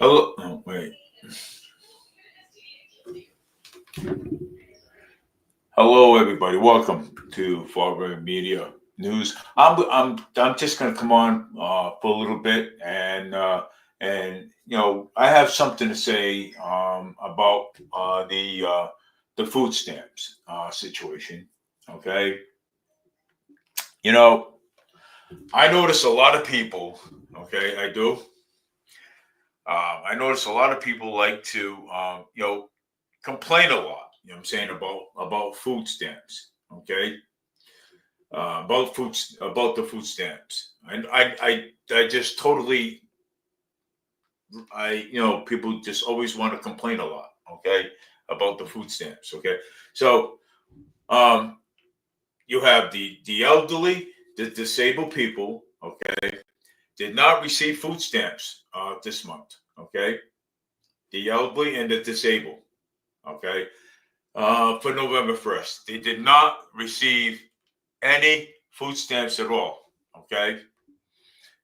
Hello. Oh, wait. Hello, everybody. Welcome to Farber Media News. I'm just going to come on for a little bit, and I have something to say about the food stamps situation. Okay, you know, I notice a lot of people. Okay, I do. I notice a lot of people like to complain a lot. You know what I'm saying about food stamps. Okay, about the food stamps, and I just totally people just always want to complain a lot. Okay, about the food stamps. Okay, so um, you have the elderly, the disabled people. Okay, did not receive food stamps this month. Okay, the elderly and the disabled. Okay, for November 1st. They did not receive any food stamps at all. Okay.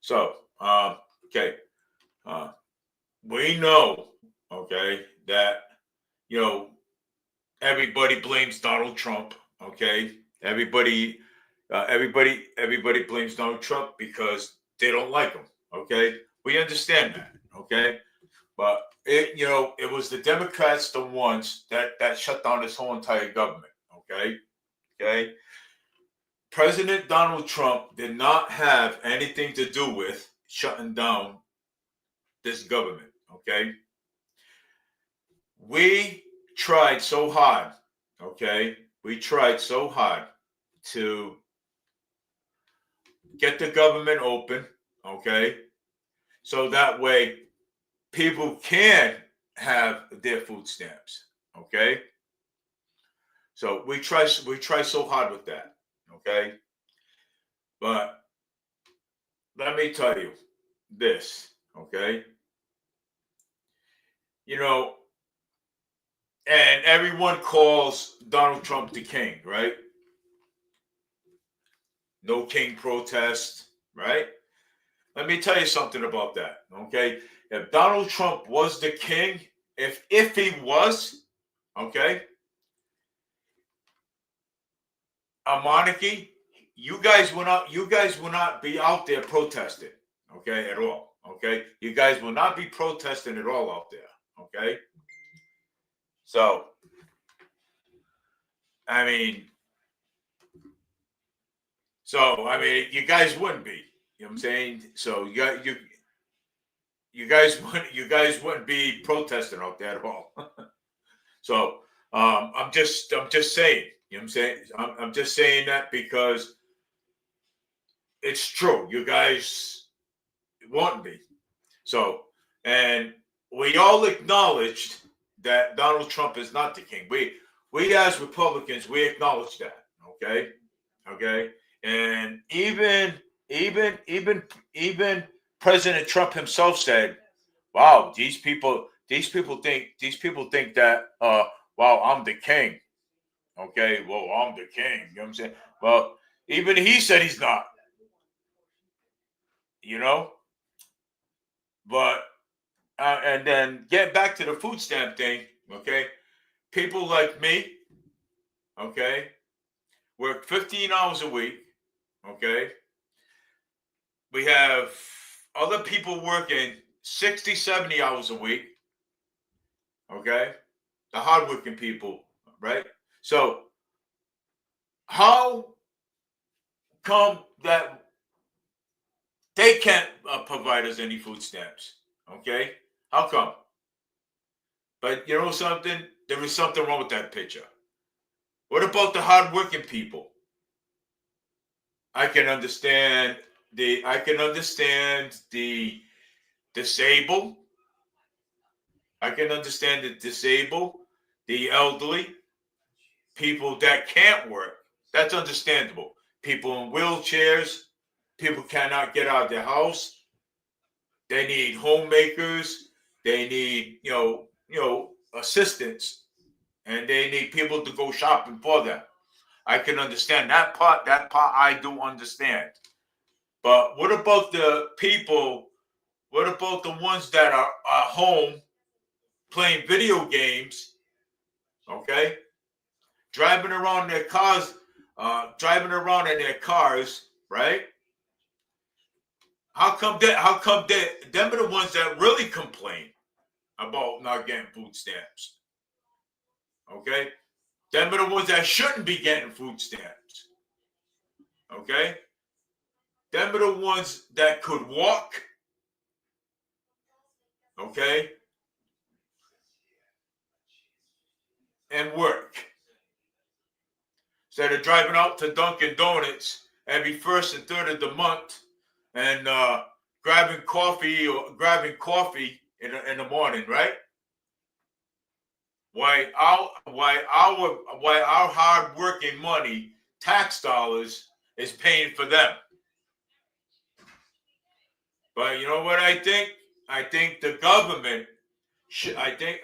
So, okay. Uh, we know, okay, that, you know, everybody blames Donald Trump. Okay. Everybody blames Donald Trump because they don't like him. Okay. We understand that. Okay. But it was the Democrats the ones that shut down this whole entire government. Okay. Okay. President Donald Trump did not have anything to do with shutting down this government. Okay. We tried so hard. Okay. We tried so hard to get the government open. Okay. So that way people can have their food stamps. Okay. So we try so hard with that. Okay. But let me tell you this. Okay. You know, and everyone calls Donald Trump the king, right? No king protest, right? Let me tell you something about that, okay? If Donald Trump was the king, if he was, okay, a monarchy, you guys will not be out there protesting, okay, at all, okay? You guys will not be protesting at all out there, okay? So, I mean, you guys wouldn't be. You know what I'm saying? So you guys wouldn't be protesting out there at all. So I'm just saying. You know what I'm saying? I'm just saying that because it's true. You guys won't be. So and we all acknowledged that Donald Trump is not the king. We as Republicans we acknowledge that. Okay. Okay. And even President Trump himself said, "Wow, these people think that wow, I'm the king." Okay, well, I'm the king. You know what I'm saying? Well, even he said he's not. You know, but and then get back to the food stamp thing. Okay, people like me. Okay, work 15 hours a week. Okay, we have other people working 60, 70 hours a week. Okay, the hardworking people, right? So how come that they can't provide us any food stamps? Okay, how come? But you know something? There is something wrong with that picture. What about the hardworking people? I can understand the disabled. I can understand the disabled, the elderly, people that can't work. That's understandable. People in wheelchairs, people cannot get out of their house. They need homemakers. They need assistance, and they need people to go shopping for them. I can understand that part. That part I do understand. But what about the people? What about the ones that are home playing video games? Okay, driving around their cars, driving around in their cars, right? How come them are the ones that really complain about not getting food stamps? Okay, them are the ones that shouldn't be getting food stamps. Okay, them are the ones that could walk. Okay, and work instead of driving out to Dunkin' Donuts every first and third of the month and grabbing coffee in the morning, right? Why our hard working money, tax dollars, is paying for them. But you know what I think? I think the government should. I think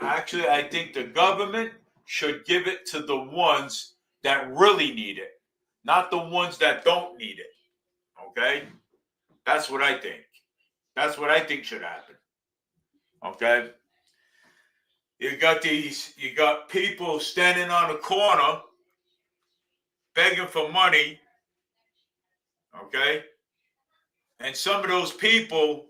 the government should give it to the ones that really need it, not the ones that don't need it. Okay, that's what I think. That's what I think should happen. Okay, you got people standing on the corner begging for money. Okay, and some of those people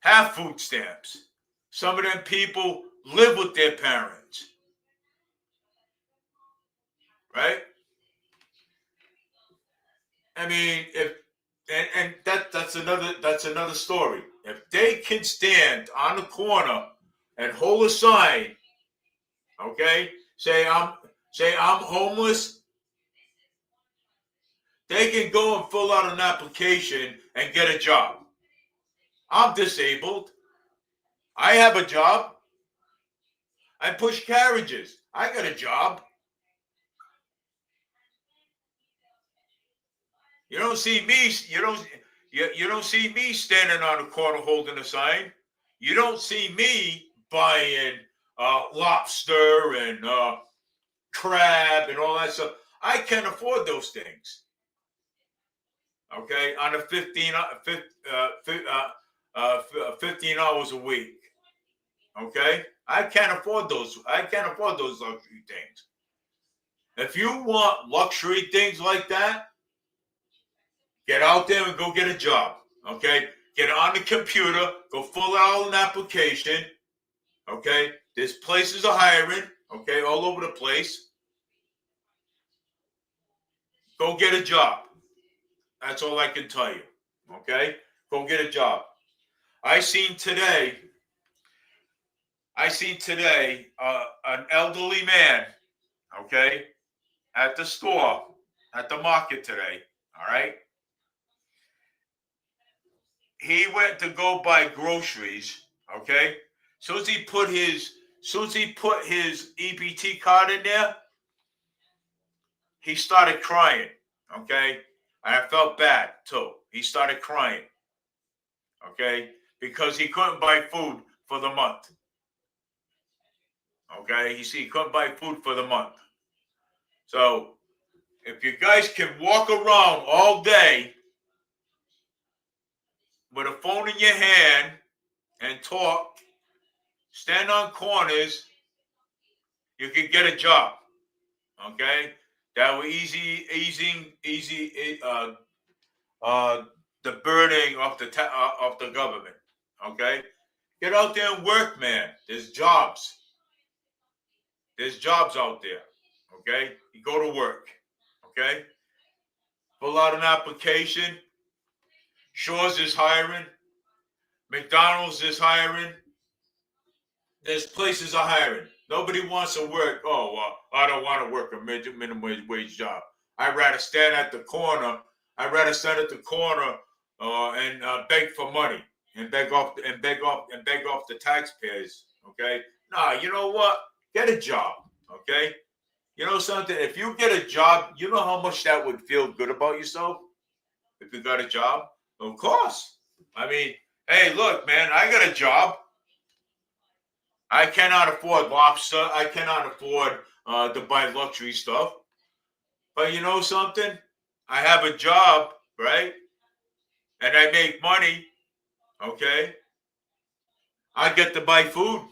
have food stamps. Some of them people live with their parents, right? I mean, if and that's another story. If they can stand on the corner and hold a sign, okay, say I'm homeless, they can go and fill out an application and get a job. I'm disabled. I have a job. I push carriages. I got a job. You don't see me. You don't see me standing on the corner holding a sign. You don't see me buying lobster and crab and all that stuff. I can't afford those things. Okay, on a 15 hours a week. Okay, I can't afford those. I can't afford those luxury things. If you want luxury things like that, get out there and go get a job. Okay, get on the computer, go fill out an application. Okay, there's places are hiring. Okay, all over the place. Go get a job. That's all I can tell you. Okay, go get a job. I seen today. I seen today an elderly man. Okay, at the store, at the market today. All right, he went to go buy groceries. Okay, soon as he put his EBT card in there, he started crying. Okay, and I felt bad too. He started crying. Okay, because he couldn't buy food for the month. Okay, you see, he couldn't buy food for the month. So if you guys can walk around all day with a phone in your hand and talk, stand on corners, you can get a job. Okay, that will easy the burden of of the government. Okay, get out there and work, man. There's jobs. There's jobs out there. Okay, you go to work. Okay, fill out an application. Shaw's is hiring. McDonald's is hiring. There's places are hiring. Nobody wants to work. Oh, well, I don't want to work a minimum wage job. I'd rather stand at the corner. I'd rather stand at the corner and beg for money and beg off the taxpayers. Okay. Nah, you know what? Get a job. Okay. You know something? If you get a job, you know how much that would feel good about yourself if you got a job. Of course. I mean, hey, look, man, I got a job. I cannot afford lobster. I cannot afford to buy luxury stuff. But you know something? I have a job, right? And I make money. Okay, I get to buy food.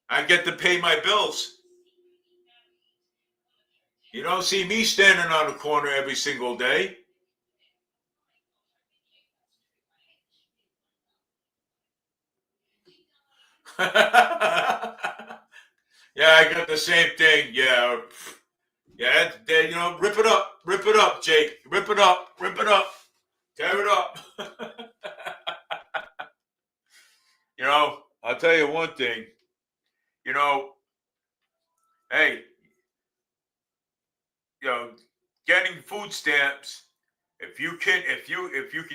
I get to pay my bills. You don't see me standing on the corner every single day. Yeah, I got the same thing. Yeah, yeah. You know, rip it up, Jake, rip it up, tear it up. You know, I'll tell you one thing. You know, hey, you know, getting food stamps. If you can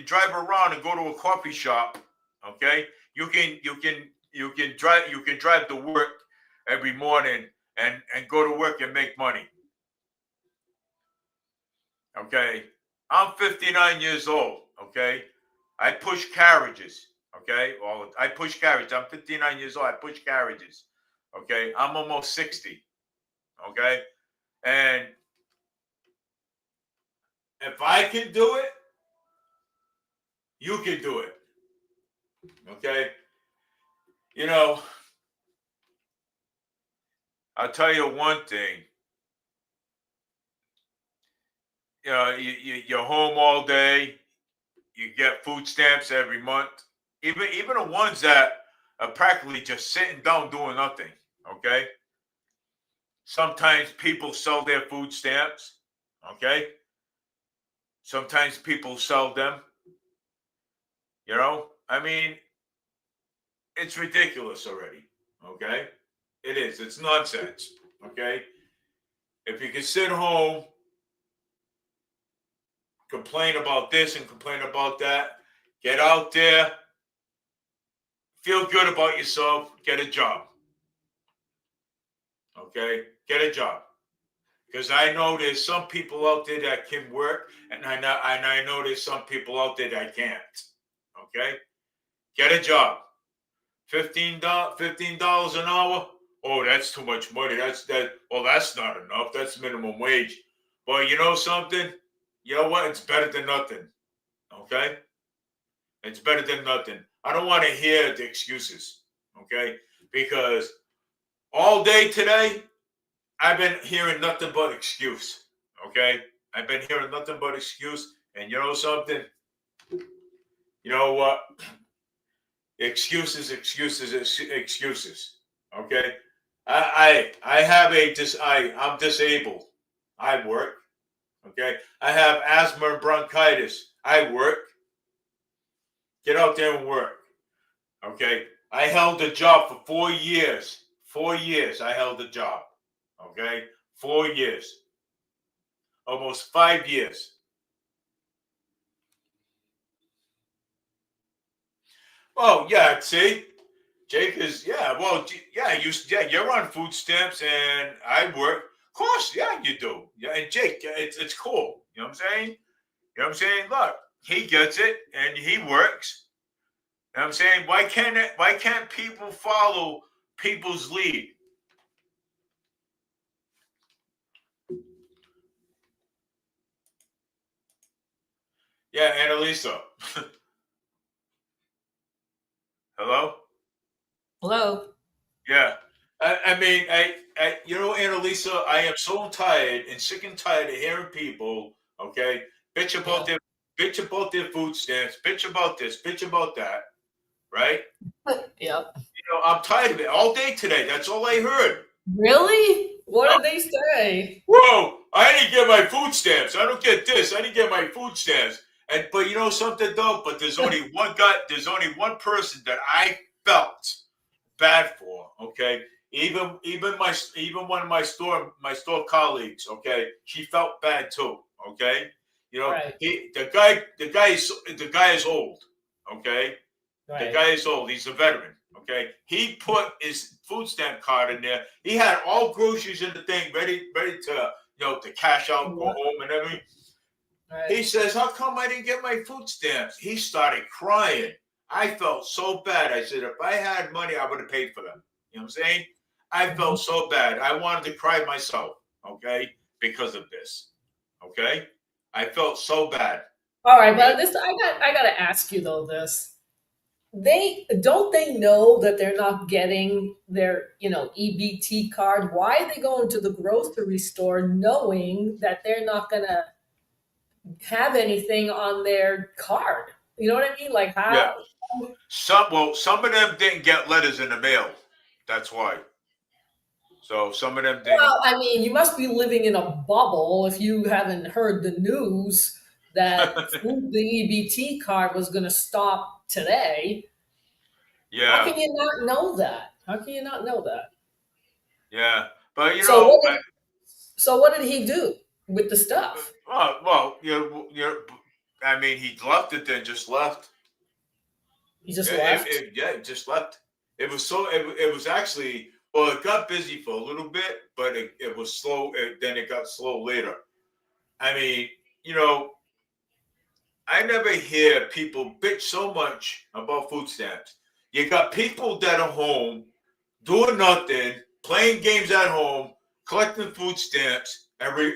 drive around and go to a coffee shop, okay, you can drive to work every morning and go to work and make money. Okay, I'm 59 years old. Okay, I push carriages. Okay, well, I push carriages. I'm 59 years old. I push carriages. Okay, I'm almost 60. Okay, and if I can do it, you can do it. Okay, you know, I'll tell you one thing. You know, you're home all day. You get food stamps every month. Even the ones that are practically just sitting down doing nothing. Okay. Sometimes people sell their food stamps. Okay. Sometimes people sell them. You know, I mean, it's ridiculous already. Okay. It is. It's nonsense. Okay. If you can sit home, complain about this and complain about that, get out there, feel good about yourself, get a job. Okay, get a job. Because I know there's some people out there that can work, and I know there's some people out there that can't. Okay, get a job. $15 an hour. Oh, that's too much money. That's that. Well, that's not enough. That's minimum wage. But you know something? You know what? It's better than nothing. Okay, it's better than nothing. I don't want to hear the excuses. Okay, because all day today I've been hearing nothing but excuse. Okay, I've been hearing nothing but excuse. And you know something? You know what? Excuses, excuses, excuses. Okay, I have I'm disabled. I work. Okay, I have asthma and bronchitis. I work. Get out there and work. Okay, I held a job for 4 years. 4 years I held a job. Okay, 4 years, almost 5 years. Oh yeah, see, Jake is yeah. Well, yeah, you're on food stamps, and I work. Of course, yeah, you do. Yeah, and Jake, it's cool. You know what I'm saying? You know what I'm saying? Look, he gets it, and he works. You know what I'm saying? Why can't people follow people's lead? Yeah, Annalisa. Hello. Hello. Yeah. I mean, you know, Annalisa, I am so tired and sick and tired of hearing people, okay, bitch about Yeah. their bitch about their food stamps, bitch about this, bitch about that, right? Yep. You know, I'm tired of it all day today. That's all I heard. Really? What did they say? Whoa, I didn't get my food stamps. I don't get this. I didn't get my food stamps. And but you know something though, but there's only one guy, there's only one person that I felt bad for. Okay, even one of my store colleagues. Okay, she felt bad too. Okay, you know Right. the guy is old. Okay, the Right. guy is old. He's a veteran. Okay, he put his food stamp card in there. He had all groceries in the thing, ready to to cash out, go Yep. home, and everything. Right. He says, "How come I didn't get my food stamps?" He started crying. I felt so bad. I said, "If I had money, I would have paid for them." You know what I'm saying? I Mhm. felt so bad. I wanted to cry myself. Okay, because of this. Okay, I felt so bad. All right, but this I gotta ask you though. This they know that they're not getting their EBT card. Why are they going to the grocery store knowing that they're not gonna have anything on their card? You know what I mean? Like Yeah. how? Some of them didn't get letters in the mail. That's why. So some of them didn't. Well, I mean, you must be living in a bubble if you haven't heard the news that the EBT card was going to stop today. How Yeah, can you not know that? How can you not know that? yeah. But So what did he do with the stuff? I mean, he left it, then just left. He just left. Yeah, he just left. It was so. It was actually. Well, it got busy for a little bit, but it was slow. Then it got slow later. I mean, you know, I never hear people bitch so much about food stamps. You got people that are home doing nothing, playing games at home, collecting food stamps every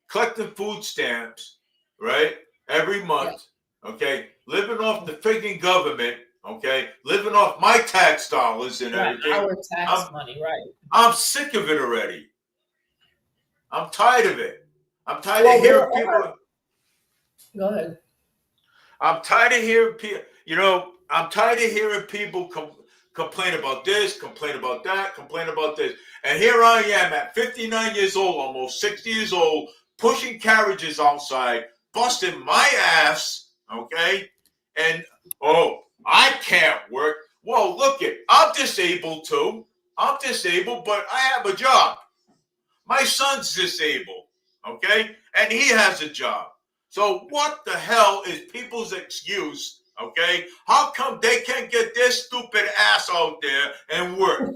collecting food stamps, right? Every Yeah, month, okay, living off the freaking government, okay, living off my tax dollars and right. everything. Our tax I'm money, right? I'm sick of it already. I'm tired of it. I'm tired of Well, there hearing are. people. Go ahead. I'm tired of hearing people. I'm tired of hearing people complain about this, complain about that, complain about this. And here I am at 59 years old, almost 60 years old, pushing carriages outside, busting my ass. Okay, and I can't work. Well, look it. I'm disabled too. I'm disabled, but I have a job. My son's disabled, okay? And he has a job. So what the hell is people's excuse, okay? How come they can't get their stupid ass out there and work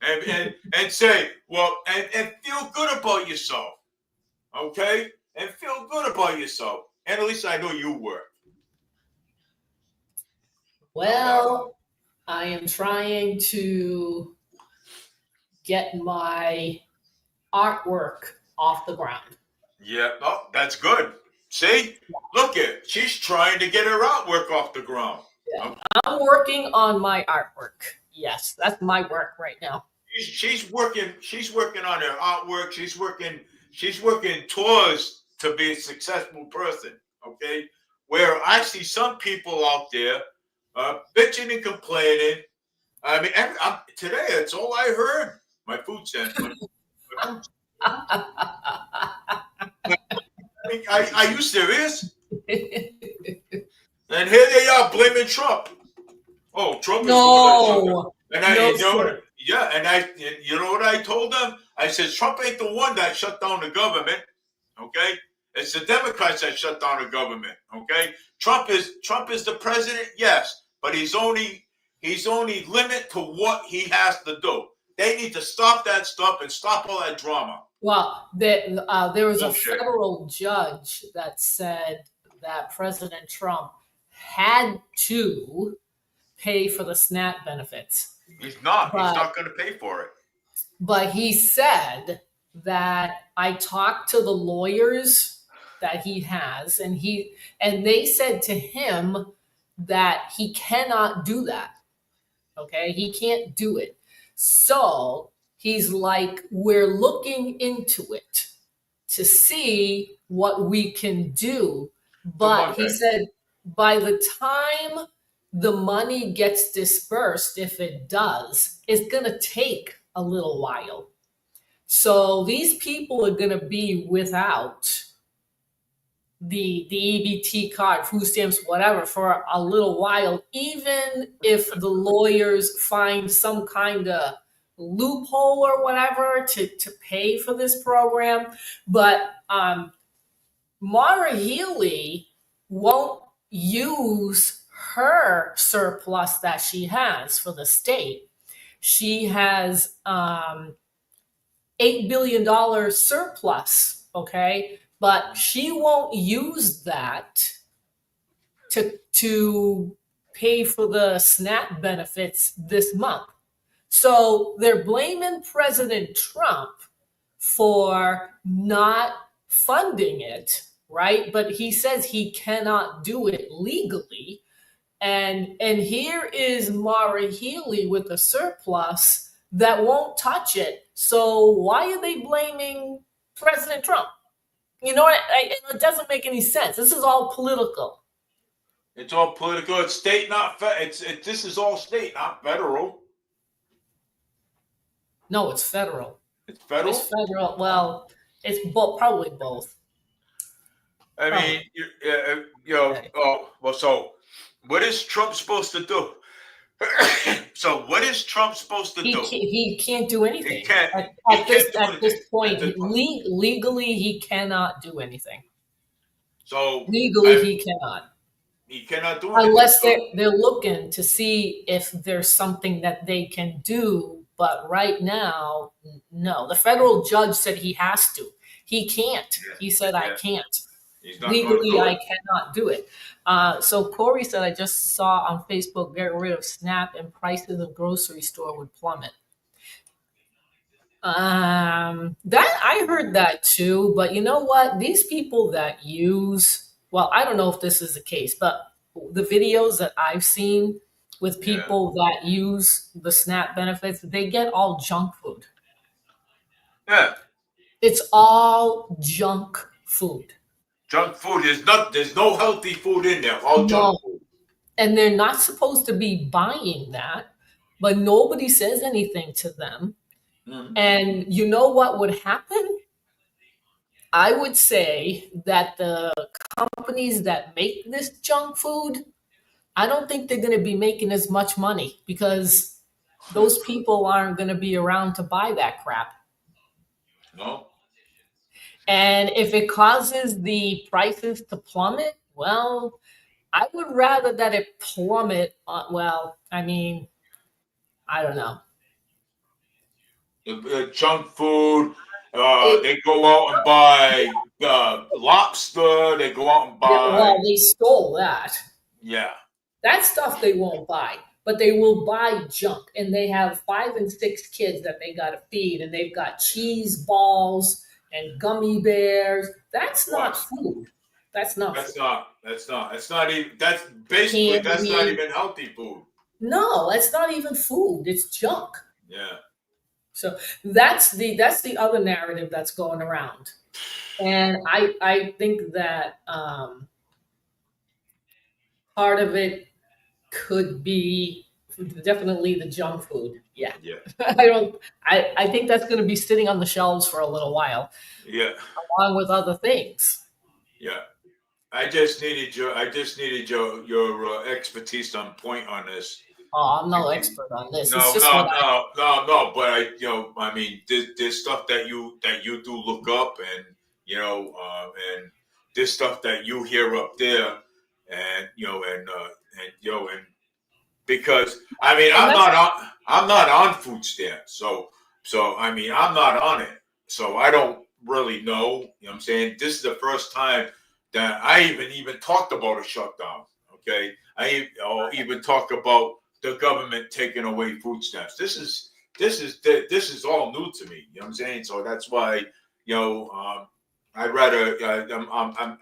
and say, well, and feel good about yourself, okay? And feel good about yourself. And at least I know you work. Well, I am trying to get my artwork off the ground. Yeah, oh, that's good. See? Look it. She's trying to get her artwork off the ground. Yeah. I'm working on my artwork. Yes, that's my work right now. She's working. She's working on her artwork. She's working towards to be a successful person. Okay, where I see some people out there bitching and complaining. I mean, today that's all I heard. My food stamps. My food. I mean, are you serious? And here they are blaming Trump. Oh, Trump is No, and I, no, you know, sir. yeah, and you know what I told them? I said, Trump ain't the one that shut down the government. Okay, it's the Democrats that shut down the government. Okay, Trump is the president, yes, but he's only limit to what he has to do. They need to stop that stuff and stop all that drama. Well, there was a Bullshit. federal judge that said that President Trump had to pay for the SNAP benefits. He's not. But- He's not going to pay for it. But he said that I talked to the lawyers that he has, and they said to him that he cannot do that. Okay, he can't do it. So he's like, we're looking into it to see what we can do. But he said by the time the money gets dispersed, if it does, it's going to take a little while. So these people are going to be without the EBT card, food stamps, whatever, for a little while, even if the lawyers find some kind of loophole or whatever to pay for this program. But Mara Healy won't use her surplus that she has for the state. She has $8 billion surplus, okay? But she won't use that to pay for the SNAP benefits this month. So they're blaming President Trump for not funding it, right? But he says he cannot do it legally. And here is Mara Healy with a surplus that won't touch it. So why are they blaming President Trump? You know, it doesn't make any sense. This is all political. It's all political. It's state, not federal. This is all state, not federal. No, it's federal. It's federal. It's federal. Well, it's probably both. I mean, you know. Okay. Oh, well. So, what is Trump supposed to do? So, what is Trump supposed to do? He can't do anything. He can't. At this point, legally, he cannot do anything. So legally, he cannot. He cannot do anything. Unless they're looking to see if there's something that they can do. But right now, no. The federal judge said he has to. He can't. Yeah. He said, I can't. He's not Legally, I cannot do it. So Corey said, I just saw on Facebook, get rid of SNAP and prices of grocery store would plummet. That I heard that too, but you know what? These people that use, well, I don't know if this is the case, but the videos that I've seen with people that use the SNAP benefits, they get all junk food. Yeah. It's all junk food. Junk food there's no healthy food in there. All junk food. And they're not supposed to be buying that, but nobody says anything to them. Mm-hmm. And you know what would happen? I would say that the companies that make this junk food, I don't think they're going to be making as much money because those people aren't going to be around to buy that crap. No. And if it causes the prices to plummet, well, I would rather that it plummet. Well, I mean, I don't know. Junk food. They go out and buy lobster. They go out and buy. Well, they stole that. Yeah. That stuff they won't buy, but they will buy junk. And they have 5 and 6 kids that they got to feed, and they've got cheese balls and gummy bears. That's not food. That's not. That's not. It's not even. That's basically. That's not even healthy food. No, that's not even food. It's junk. Yeah. So that's the other narrative that's going around, and I think that part of it could be definitely the junk food. Yeah. I think that's going to be sitting on the shelves for a little while. Yeah. Along with other things. Yeah. I just needed your expertise on point on this. Oh, I'm no expert on this. No. But I mean, there's stuff that you do look up, and and this stuff that you hear up there, and and because I mean, I'm not on food stamps, so I mean, I'm not on it, so I don't really know. You know what I'm saying? This is the first time that I even talked about a shutdown. Okay, I even talk about the government taking away food stamps. This is all new to me. You know what I'm saying? So that's why I'd rather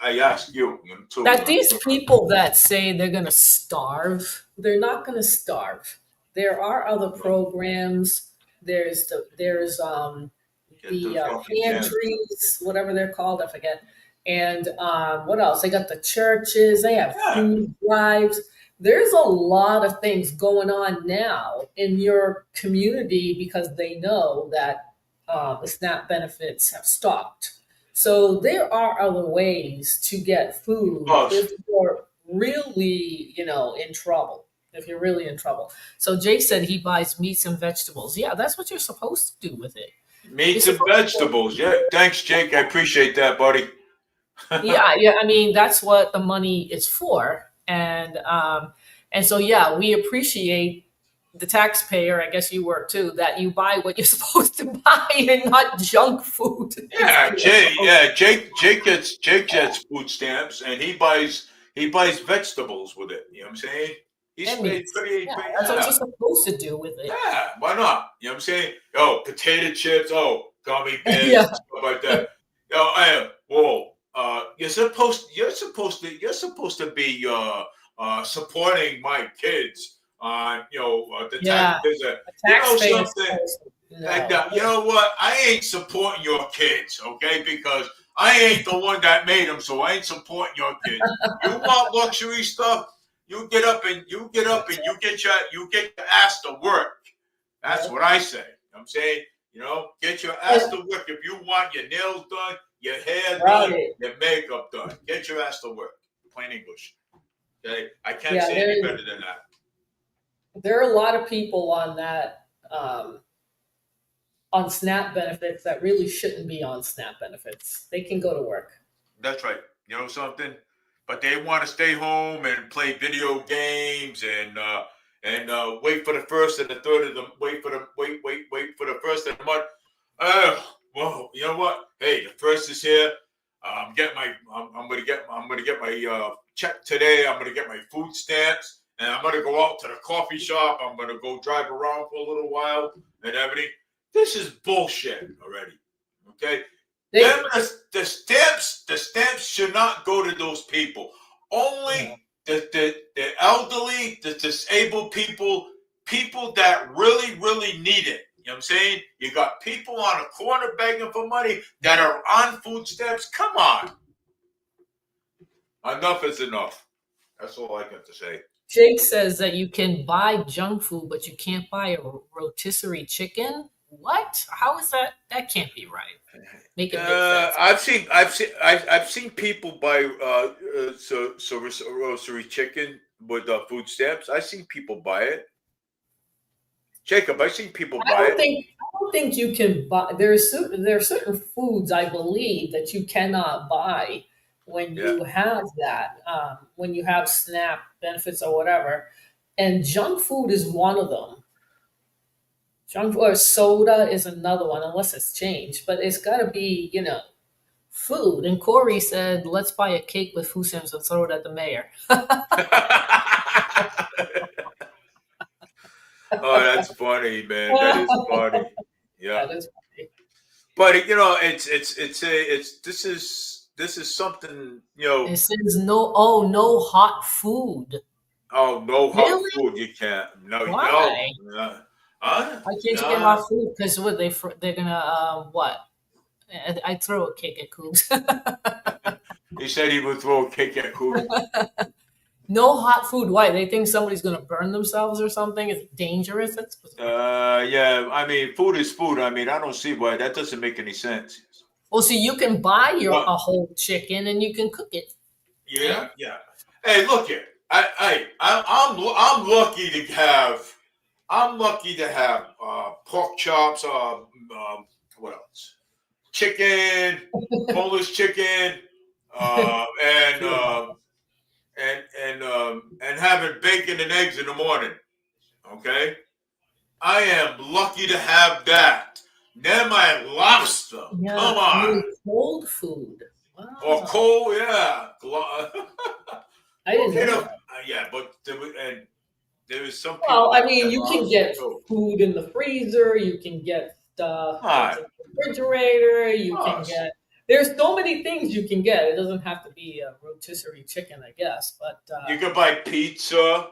I ask you too. That these people that say they're going to starve, they're not going to starve. There are other programs. There's the pantries, whatever they're called, I forget. And what else? They got the churches. They have food drives. There's a lot of things going on now in your community because they know that the SNAP benefits have stopped. So there are other ways to get food if you're really, in trouble. If you're really in trouble. So Jake said he buys meats and vegetables. Yeah, that's what you're supposed to do with it. Meats and vegetables. Yeah, thanks, Jake. I appreciate that, buddy. yeah. I mean, that's what the money is for. And so, yeah, we appreciate the taxpayer, I guess you work too, that you buy what you're supposed to buy and not junk food. Yeah, Jake gets food stamps, and he buys vegetables with it. You know what I'm saying? That's what you're supposed to do with it. Yeah, why not? You know what I'm saying? Potato chips, gummy bears, stuff like that. you're supposed to be supporting my kids on the tax. Yeah, a You know taxpayer is something. supposed to And know. you know what? I ain't supporting your kids, okay? Because I ain't the one that made them, so I ain't supporting your kids. You want luxury stuff? You get up and you get your ass to work. That's Yep. what I say. I'm saying, get your ass to work. If you want your nails done, your hair done, Right. your makeup done, get your ass to work. Plain English. Okay? I can't Yeah, say any better than that. there are a lot of people on that on SNAP benefits that really shouldn't be on SNAP benefits. They can go to work. That's right. You know something? But they want to stay home and play video games and wait for the first and the third of the wait for the first of the month. Well, you know what? Hey, the first is here. I'm gonna get my check today. I'm gonna get my food stamps, and I'm gonna go out to the coffee shop. I'm gonna go drive around for a little while and everything. This is bullshit already. Okay, They, the stamps should not go to those people. Only the elderly, the disabled people that really, really need it. You know what I'm saying? You got people on a corner begging for money that are on food stamps. Come on. Enough is enough. That's all I got to say. Jake says that you can buy junk food, but you can't buy a rotisserie chicken. What? How is that? That can't be right. Make it make sense. I've seen people buy rotisserie chicken with food stamps. I've seen people buy it. Jacob, I've seen people buy it. I don't think you can buy. There are certain foods I believe that you cannot buy when Yeah. you have that. When you have SNAP benefits or whatever, and junk food is one of them. Junk or soda is another one, unless it's changed. But it's got to be, food. And Corey said, "Let's buy a cake with food stamps and throw it at the mayor." Oh, that's funny, man. That is funny. Yeah, That is funny. but this is something. It says no hot food. Oh, no hot Really? food. You can't. No, no. Why? Huh? Why can't you get Uh, hot food? Because what they're gonna what? I throw a cake at Coogs. he said he would throw a cake at Coogan. No hot food. Why? They think somebody's gonna burn themselves or something? Is it dangerous? That's Yeah. I mean, food is food. I mean, I don't see why that doesn't make any sense. well. See, you can buy What? a whole chicken and you can cook it. Yeah, yeah. Hey, look here. I'm lucky to have. I'm lucky to have pork chops. What else? Chicken, Polish chicken, and having bacon and eggs in the morning. Okay, I am lucky to have that. Then my lobster. Yeah, Come on. cold food. Or Wow, cold, yeah. I didn't You know know, that. yeah, but there was some Well, people I that mean, had you can lobster get too. food in the freezer. You can get stuff All that's right. in the refrigerator. You can Us. get. There's so many things you can get. It doesn't have to be a rotisserie chicken, I guess. But You could buy pizza.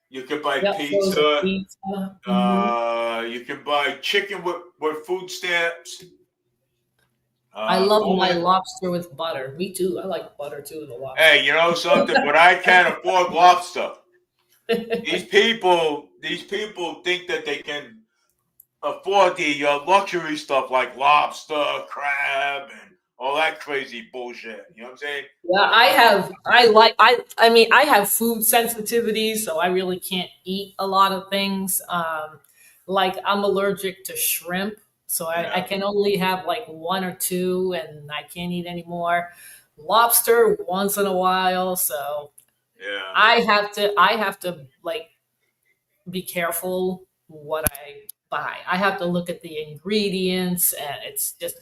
You could buy yep, frozen pizza. pizza. Hmm. You can buy chicken with food stamps. I love All my that. lobster with butter. Me too. I like butter too in the lobster. Hey, you know something? But I can't afford lobster. These people think that they can afford the luxury stuff like lobster, crab, and all that crazy bullshit. You know what I'm saying? Yeah, I mean, I have food sensitivities, so I really can't eat a lot of things. Like I'm allergic to shrimp, so I Yeah, can only have like one or two, and I can't eat anymore. Lobster once in a while, so yeah, I have to like be careful what I buy. I have to look at the ingredients, and it's just.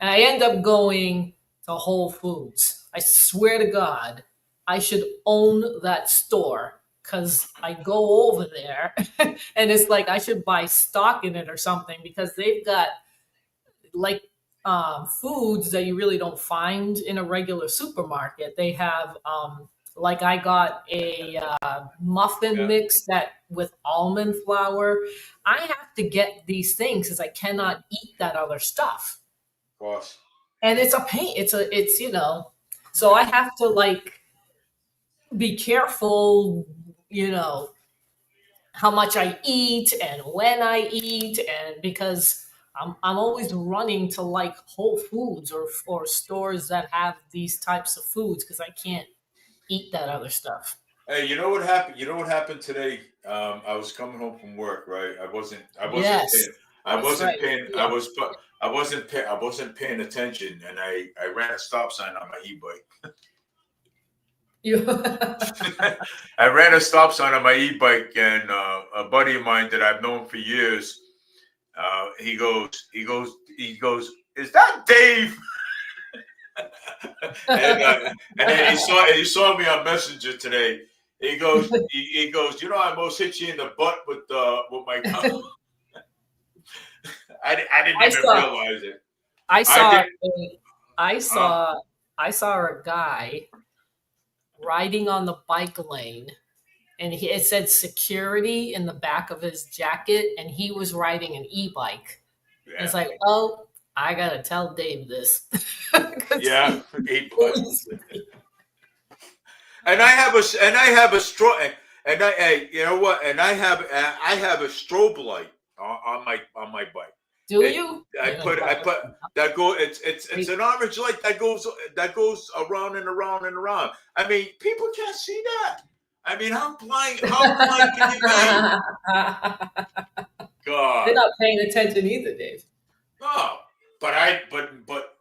And I end up going to Whole Foods. I swear to God, I should own that store because I go over there and it's like I should buy stock in it or something because they've got like foods that you really don't find in a regular supermarket. They have, like I got a muffin Yeah, mix that with almond flour. I have to get these things because I cannot eat that other stuff, of course. and it's a pain. It's so I have to like be careful, you know, how much I eat and when I eat, and because I'm always running to like Whole Foods or stores that have these types of foods because I can't eat that other stuff. Hey, you know what happened? You know what happened today? I was coming home from work, right? I wasn't Yes, paying, I that's wasn't right. paying, Yeah. I wasn't paying attention, and I ran a stop sign on my e-bike. You, I ran a stop sign on my e-bike, and a buddy of mine that I've known for years, he goes, "Is that Dave?" And then he saw me on Messenger today. He goes, I almost hit you in the butt with my car. I didn't I even saw realize it. I I saw did. I Huh? saw I saw a guy riding on the bike lane, and it said security in the back of his jacket, and he was riding an e-bike. And it's Yeah, like, oh, I gotta tell Dave this. 'Cause yeah. he E-bike. police me. And I have a and I hey, you know what? And I have a strobe light on my bike. Do It you? I put that go it's Wait. an orange light that goes around and around and around. I mean, people can't see that. I mean, how blind can you be? They're God. not paying attention either, Dave. No. But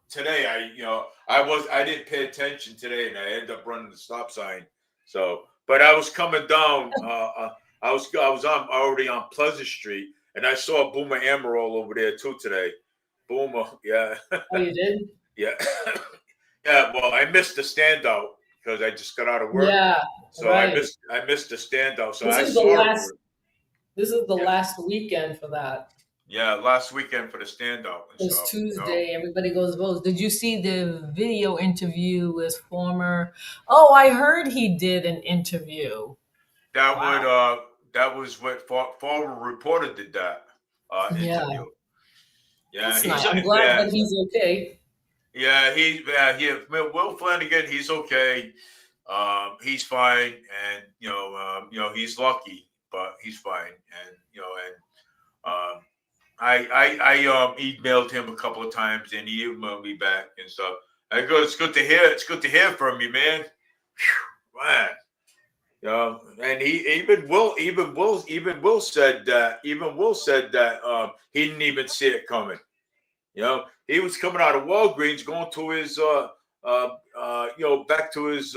today I didn't pay attention today, and I ended up running the stop sign. So but I was coming down I was already on Pleasant Street, and I saw Boomer Emerald over there too today. Boomer, yeah. Oh, you did? Yeah. Yeah, well, I missed the standout because I just got out of work. Yeah, So right. I missed the standout. So This I is the saw last. her. This is the Yeah. last weekend for that. Yeah, last weekend for the standout and It's stuff. So Tuesday. Everybody goes votes. Did you see the video interview with former? Oh, I heard he did an interview. that would Wow. that was what former reporter did that Yeah, interview. Yeah, that's nice. I'm glad that he's okay. Will Flanagan, he's okay. He's fine, and he's lucky, but he's fine, and I emailed him a couple of times, and he emailed me back and stuff. I go, it's good to hear. It's good to hear from you, man. Whew, man. And he even Will said that he didn't even see it coming. He was coming out of Walgreens, going to his back to his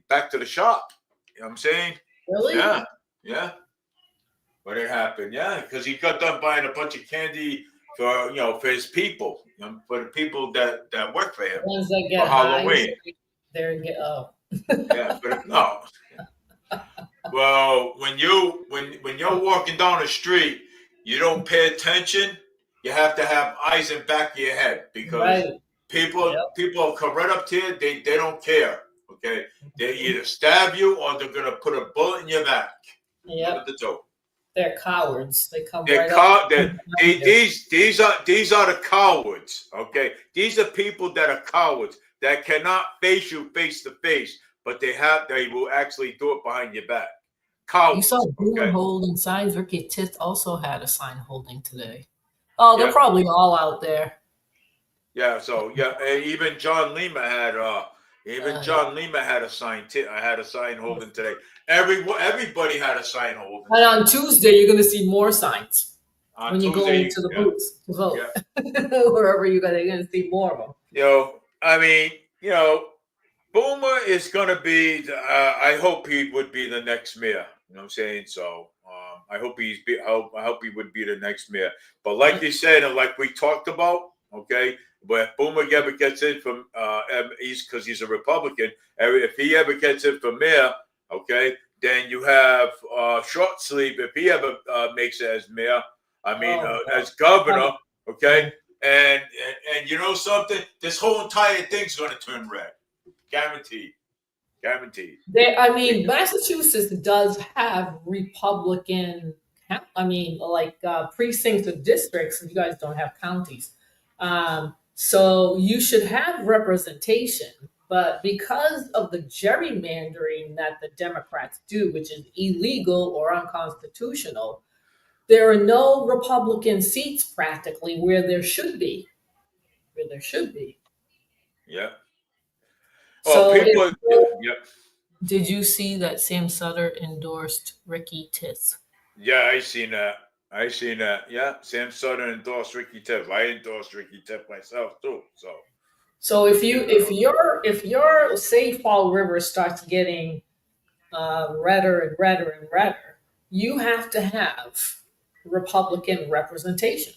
back to the shop. You know what I'm saying? Really? Yeah, yeah. But it happened, yeah, because he got done buying a bunch of candy for his people, for the people that work for him Ones that for get high, so Halloween. they're get Yeah, but no. Well, when you're walking down the street, you don't pay attention. You have to have eyes in back of your head because right. Yep. people come right up to you. They don't care. Okay, they either stab you or they're gonna put a bullet in your back. One of Yep. the two. They're cowards. They come They're right up cow- they're, behind they, you. these are the cowards. Okay, these are people that are cowards that cannot face you face to face, but they will actually do it behind your back. You saw Cowards. Boomer Okay. holding signs. Ricky Tith also had a sign holding today. Oh, they're Yeah. probably all out there. Yeah. So yeah, and even John Lima had Yeah. a sign. I had a sign holding today. Everybody had a sign holding And today. on Tuesday, you're going to see more signs On when you go Tuesday, into the yeah, booths to vote. yeah. Wherever you go, you're going to see more of them. I mean, Boomer is going to be. I hope he would be the next mayor. You know what I'm saying? So I hope I hope he would be the next mayor. But like you said, and like we talked about, okay, but if Boomer ever gets in from because he's a Republican. If he ever gets in for mayor, okay, then you have Short Sleeve if he ever makes it as mayor. I mean, Oh, as governor, okay. and you know something? This whole entire thing's going to turn red, guaranteed, guaranteed. I mean, Massachusetts does have Republican, precincts or districts. You guys don't have counties. So you should have representation. But because of the gerrymandering that the Democrats do, which is illegal or unconstitutional, there are no Republican seats practically where there should be. Where there should be. Yeah. Oh, So, people. Yep. did you see that Sam Sutter endorsed Ricky Tiss? Yeah, I seen that. I seen that. Yeah, Sam Sutter endorsed Ricky Tiff. I endorsed Ricky Tiff myself too. So if your say Fall River starts getting redder and redder and redder, you have to have Republican representation.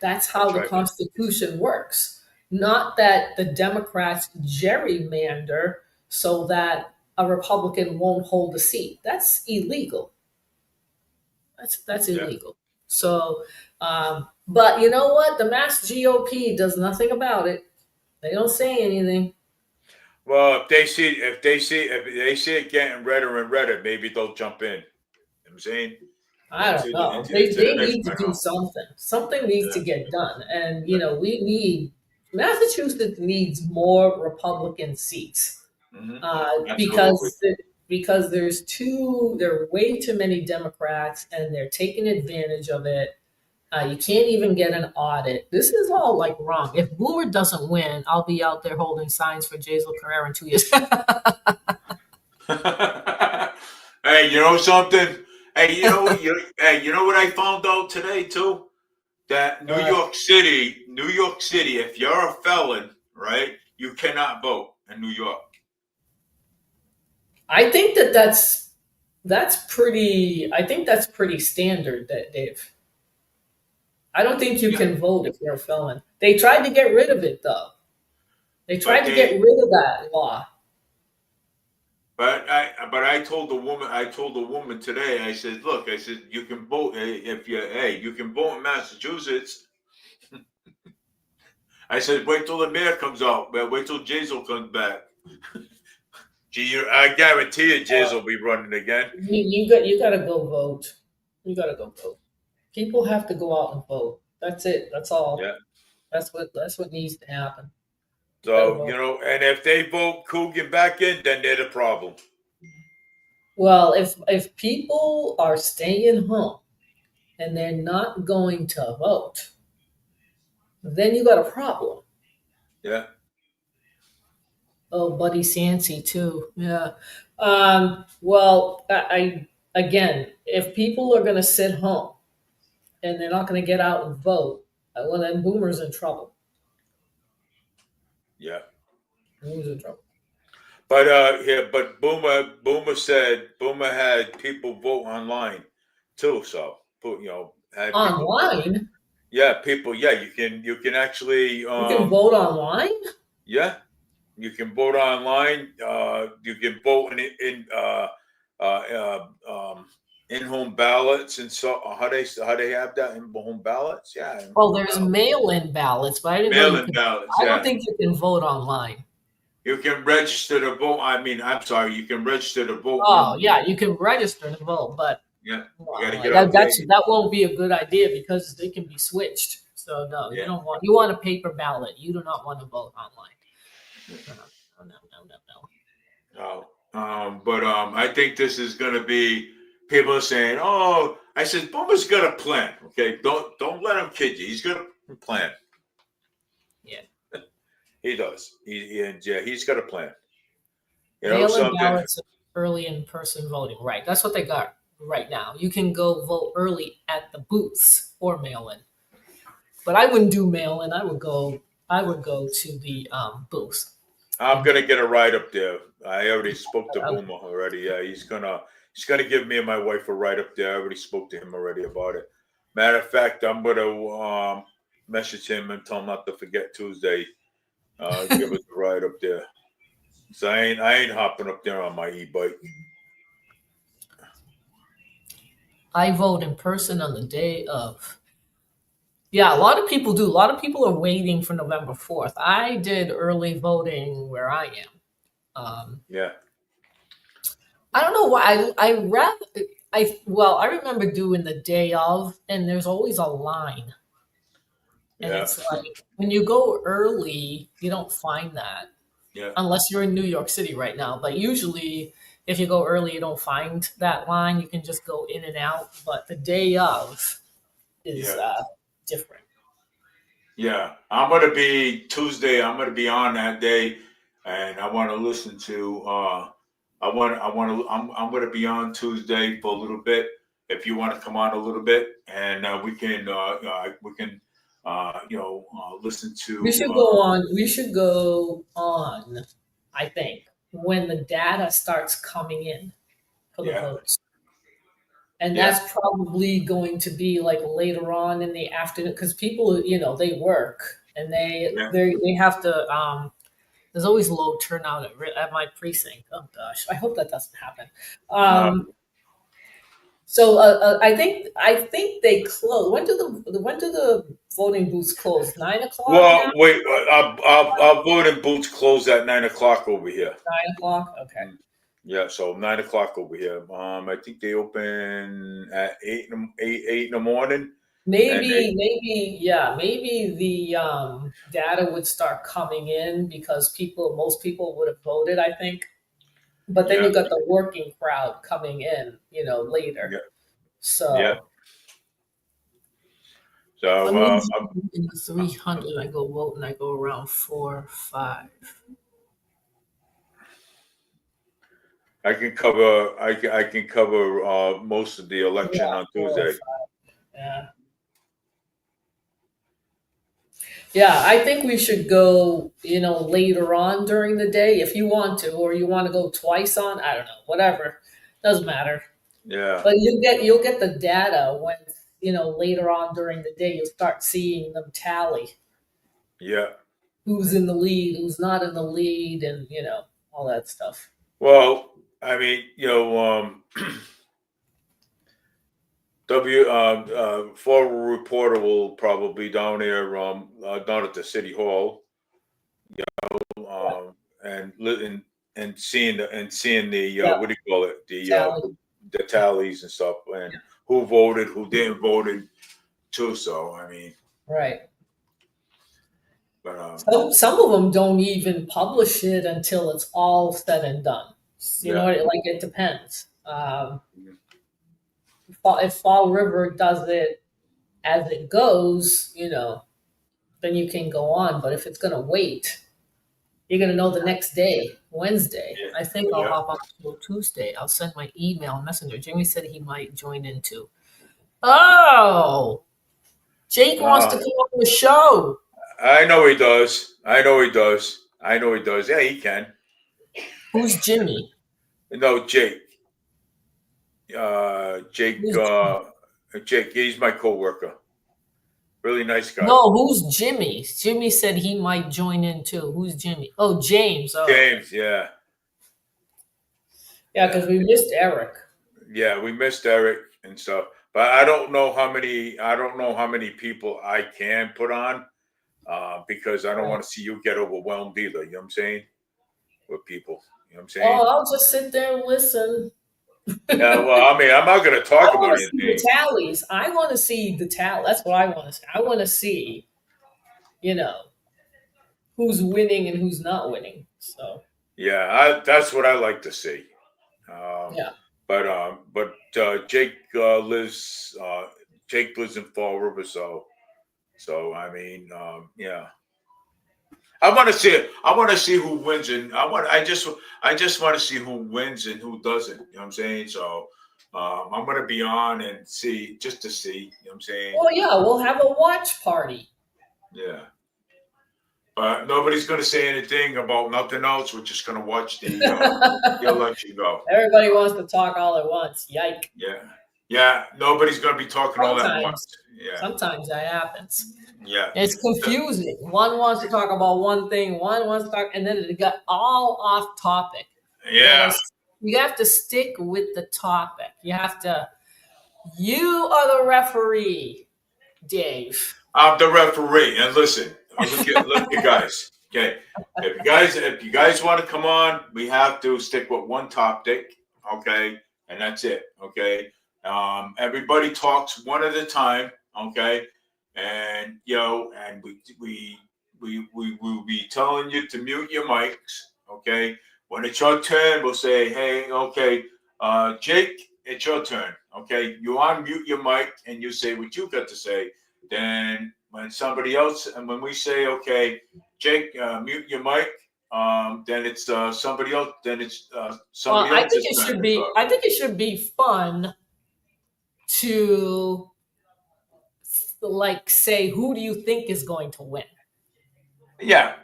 That's how That's the right. Constitution works. Not that the Democrats gerrymander so that a Republican won't hold a seat. That's illegal. That's Yeah. illegal. So, but you know what? The Mass GOP does nothing about it. They don't say anything. Well, if they see it getting redder and redder, maybe they'll jump in. You know what I'm saying? I don't know. Into They the next need to do round. something. Something needs to Yeah. get done. And we need Massachusetts needs more Republican seats because there are way too many Democrats and they're taking advantage of it. You can't even get an audit. This is all like wrong. If Boomer doesn't win, I'll be out there holding signs for Jazel Carrera in 2 years. Hey, you know something? Hey, you know what I found out today too? That New York City, if you're a felon, right, you cannot vote in New York. I think that's pretty. I think that's pretty standard, that Dave. I don't think you can vote if you're a felon. They tried to get rid of it, though. They tried to get rid of that law. But I told the woman today. I said, look, I said you can vote you can vote in Massachusetts. I said, wait till the mayor comes out. Wait till Jazel comes back. I guarantee you, Jazel will be running again. You got to go vote. You got to go vote. People have to go out and vote. That's it. That's all. Yeah. That's what needs to happen. So, and if they vote Coogan back in, then they're the problem. Well, if people are staying home and they're not going to vote, then you got a problem. Yeah. Oh, Buddy Sancy too. Yeah. Well, again, if people are going to sit home and they're not going to get out and vote, well, then Boomer's in trouble. Yeah. Boomer's in trouble. But Boomer said Boomer had people vote online too. So had online. People. Yeah, you can actually. You can vote online. Yeah, you can vote online. You can vote in-home ballots, and so how they have that in-home ballots. Yeah. Well, there's mail-in ballots, but I didn't mail-in ballots. I don't think you can vote online. You can register to vote. I'm sorry. You can register to vote. Oh, yeah, you can register to vote, but yeah, you gotta get that won't be a good idea because they can be switched. So no, you don't want. You want a paper ballot. You do not want to vote online. No. But I think this is going to be people are saying, "Oh," I said, "Boomer's got a plan." Okay, don't let him kid you. He's got a plan. Yeah, he does. He's got a plan. Mail-in ballots, early in-person voting. Right, that's what they got right now. You can go vote early at the booths or mail-in. But I wouldn't do mail-in. I would go to the booth. I'm gonna get a ride up there. I already spoke to Boomer already. Yeah, he's gonna give me and my wife a ride up there. I already spoke to him already about it. Matter of fact, I'm gonna message him and tell him not to forget Tuesday. Give us a ride up there. So I ain't hopping up there on my e-bike. I vote in person on the day of. Yeah, a lot of people do. A lot of people are waiting for November 4th. I did early voting where I am. Yeah, I don't know why. I rather I remember doing the day of, and there's always a line, and yeah, it's like when you go early, you don't find that yeah, unless you're in New York City right now. But usually, if you go early, you don't find that line. You can just go in and out. But the day of is yeah, different. yeah. I'm gonna be Tuesday. I'm gonna be on that day, and I want to listen to. I'm gonna be on Tuesday for a little bit. If you want to come on a little bit, and we can listen We to. should go on. We should go on. I think when the data starts coming in for the Yeah, votes. And yeah, that's probably going to be like later on in the afternoon because people, they work and yeah. they have to. There's always low turnout at my precinct. Oh gosh, I hope that doesn't happen. Um, So I think they close. When do the voting booths close? 9 o'clock now. well, wait. Our voting booths close at 9 o'clock over here. 9 o'clock. Okay. Mm. Yeah, so 9 o'clock over here. I think they open at eight in the morning, and Maybe the data would start coming in because most people would have voted, I think. But then yeah, you got the working crowd coming in, later. yeah, yeah. So So I'm usually in the 300. I go vote and I go around 4, 5. I can cover most of the election Yeah, on 4 or 5. Tuesday. Yeah. Yeah, I think we should go, later on during the day if you want to, or you want to go twice on, I don't know, whatever. Doesn't matter. Yeah, But you'll get the data when, later on during the day you'll start seeing them tally yeah. who's in the lead, who's not in the lead, and all that stuff. Well, I mean, former reporter will probably down there, down at the city hall, Yeah. and seeing the Yeah, what do you call it, tally. the tallies and stuff, and who voted, who didn't voted too. So I mean, Right. but Some of them don't even publish it until it's all said and done. yeah, Like it depends. If Fall River does it as it goes, then you can go on. But if it's going to wait, you're going to know the next day, Wednesday. yeah, I think I'll yeah. hop on till Tuesday. I'll send my email messenger. Jimmy said he might join in too. Oh, Jake wants to Uh, come on the show. I know he does. I know he does. I know he does. Yeah, he can. Who's Jimmy? No, Jake. Jake. Who's Jimmy? Jake. He's my coworker. Really nice guy. No, who's Jimmy? Jimmy said he might join in too. Who's Jimmy? Oh, James. Oh, okay. James. Yeah. Yeah, Yeah. because we missed Eric. Yeah. We missed Eric and stuff, but I don't know how many. I don't know how many people I can put on, because I don't Right. want to see you get overwhelmed either. You know what I'm saying? With people. You know what I'm Oh, saying? I'll just sit there and listen. Yeah. Well, I mean, I'm not going to I talk want about to see the anything. tallies. I want to see the tally. That's what I want to see. I want to see, you know, who's winning and who's not winning. So Yeah. That's what I like to see. Um, yeah, but Jake lives in Fall River, so I mean, yeah. I want to see it. I want to see who wins, and I just want to see who wins and who doesn't. You know what I'm saying? So I'm going to be on and see just to see. You know what I'm saying? well, yeah, we'll have a watch party. Yeah. But nobody's going to say anything about nothing else. We're just going to watch the election go. Everybody wants to talk all at once. Yike! Yeah. Yeah. Nobody's going to be talking all at once. Sometimes, Yeah. sometimes that happens. Yeah. It's confusing. One wants to talk about one thing, one wants to talk, and then it got all off topic. Yeah. You have to stick with the topic. You are the referee, Dave. I'm the referee, and listen, look, you guys. Okay, if you guys want to come on, we have to stick with one topic. Okay, and that's it. Okay, everybody talks one at a time. Okay, and and we will be telling you to mute your mics. Okay, when it's your turn, we'll say, hey, okay, Jake, it's your turn. Okay, you unmute your mic and you say what you got to say. Then when somebody else, and when we say, okay, Jake, mute your mic, then it's somebody else. Then it's Well, somebody I think else's it turn should to be. talk. I think it should be fun to like say who do you think is going to win. Yeah,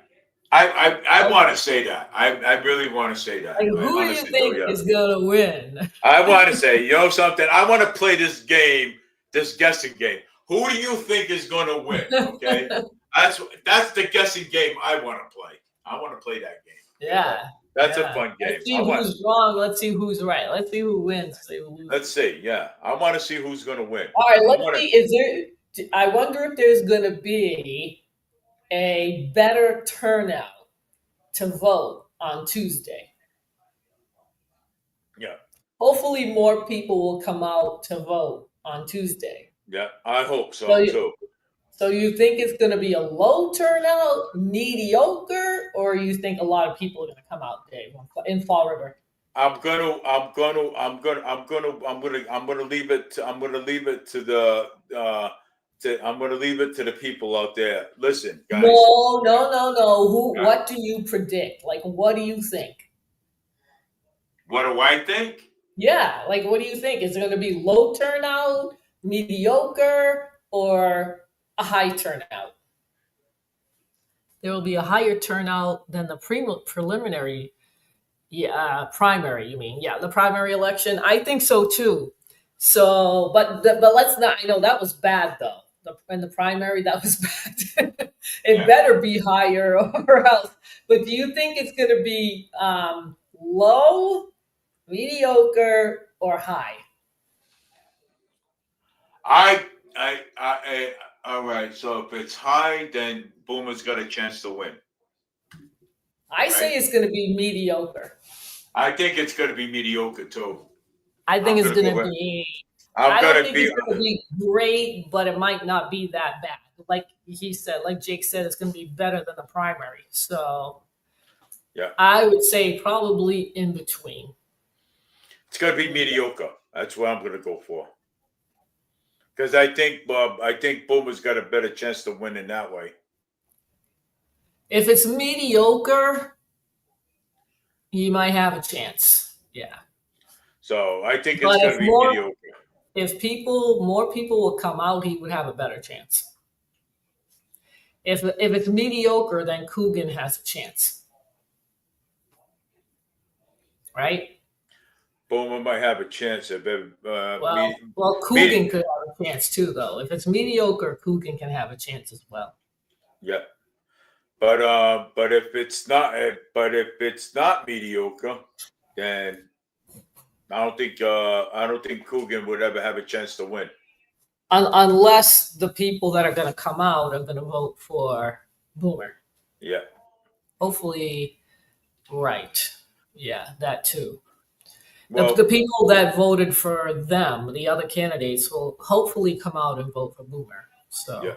I want to say that. I really want to say that. Like, I who do you honestly do. think Yeah, is gonna win? I want to say, something. I want to play this game, this guessing game. Who do you think is going to win? Okay, that's the guessing game I want to play. I want to play that game. Yeah, That's a yeah. fun game. Let's see who's wrong. Let's see who's right. Let's see who wins. See who loses. Let's see. Yeah, I want to see who's going to win. All right. Let's see. Is there? I wonder if there's going to be a better turnout to vote on Tuesday. Yeah. Hopefully, more people will come out to vote on Tuesday. Yeah, I hope so too. So you think it's going to be a low turnout, mediocre, or you think a lot of people are going to come out, Dave, in Fall River? I'm gonna leave it to the people out there. Listen, guys. No. What do you predict? Like, what do you think? What do I think? Yeah, like, what do you think? Is it going to be low turnout, mediocre, or a high turnout? There will be a higher turnout than the preliminary. Yeah, primary. You mean? Yeah, the primary election. I think so too. So, but let's not. I know that was bad though. In the primary, that was bad. It better be higher or else. But do you think it's going to be low, mediocre, or high? All right. So if it's high, then Boomer's got a chance to win. I say it's going to be mediocre. I think it's going to be mediocre too. I think it's going to be. I don't think it's going to be great, but it might not be that bad. Like he said, like Jake said, it's going to be better than the primary. So, yeah, I would say probably in between. It's going to be mediocre. That's what I'm going to go for. Because I think Boomer's got a better chance to win in that way. If it's mediocre, you might have a chance. Yeah. So I think it's going to be mediocre. If more people will come out, he would have a better chance. If it's mediocre, then Coogan has a chance. Right? Boomer might have a chance if Coogan could have a chance too, though. If it's mediocre, Coogan can have a chance as well. Yeah, but if it's not mediocre, then I don't think Coogan would ever have a chance to win. Unless the people that are going to come out are going to vote for Boomer. Yeah. Hopefully, right. Yeah, that too. Well, the people that voted for them, the other candidates, will hopefully come out and vote for Boomer. So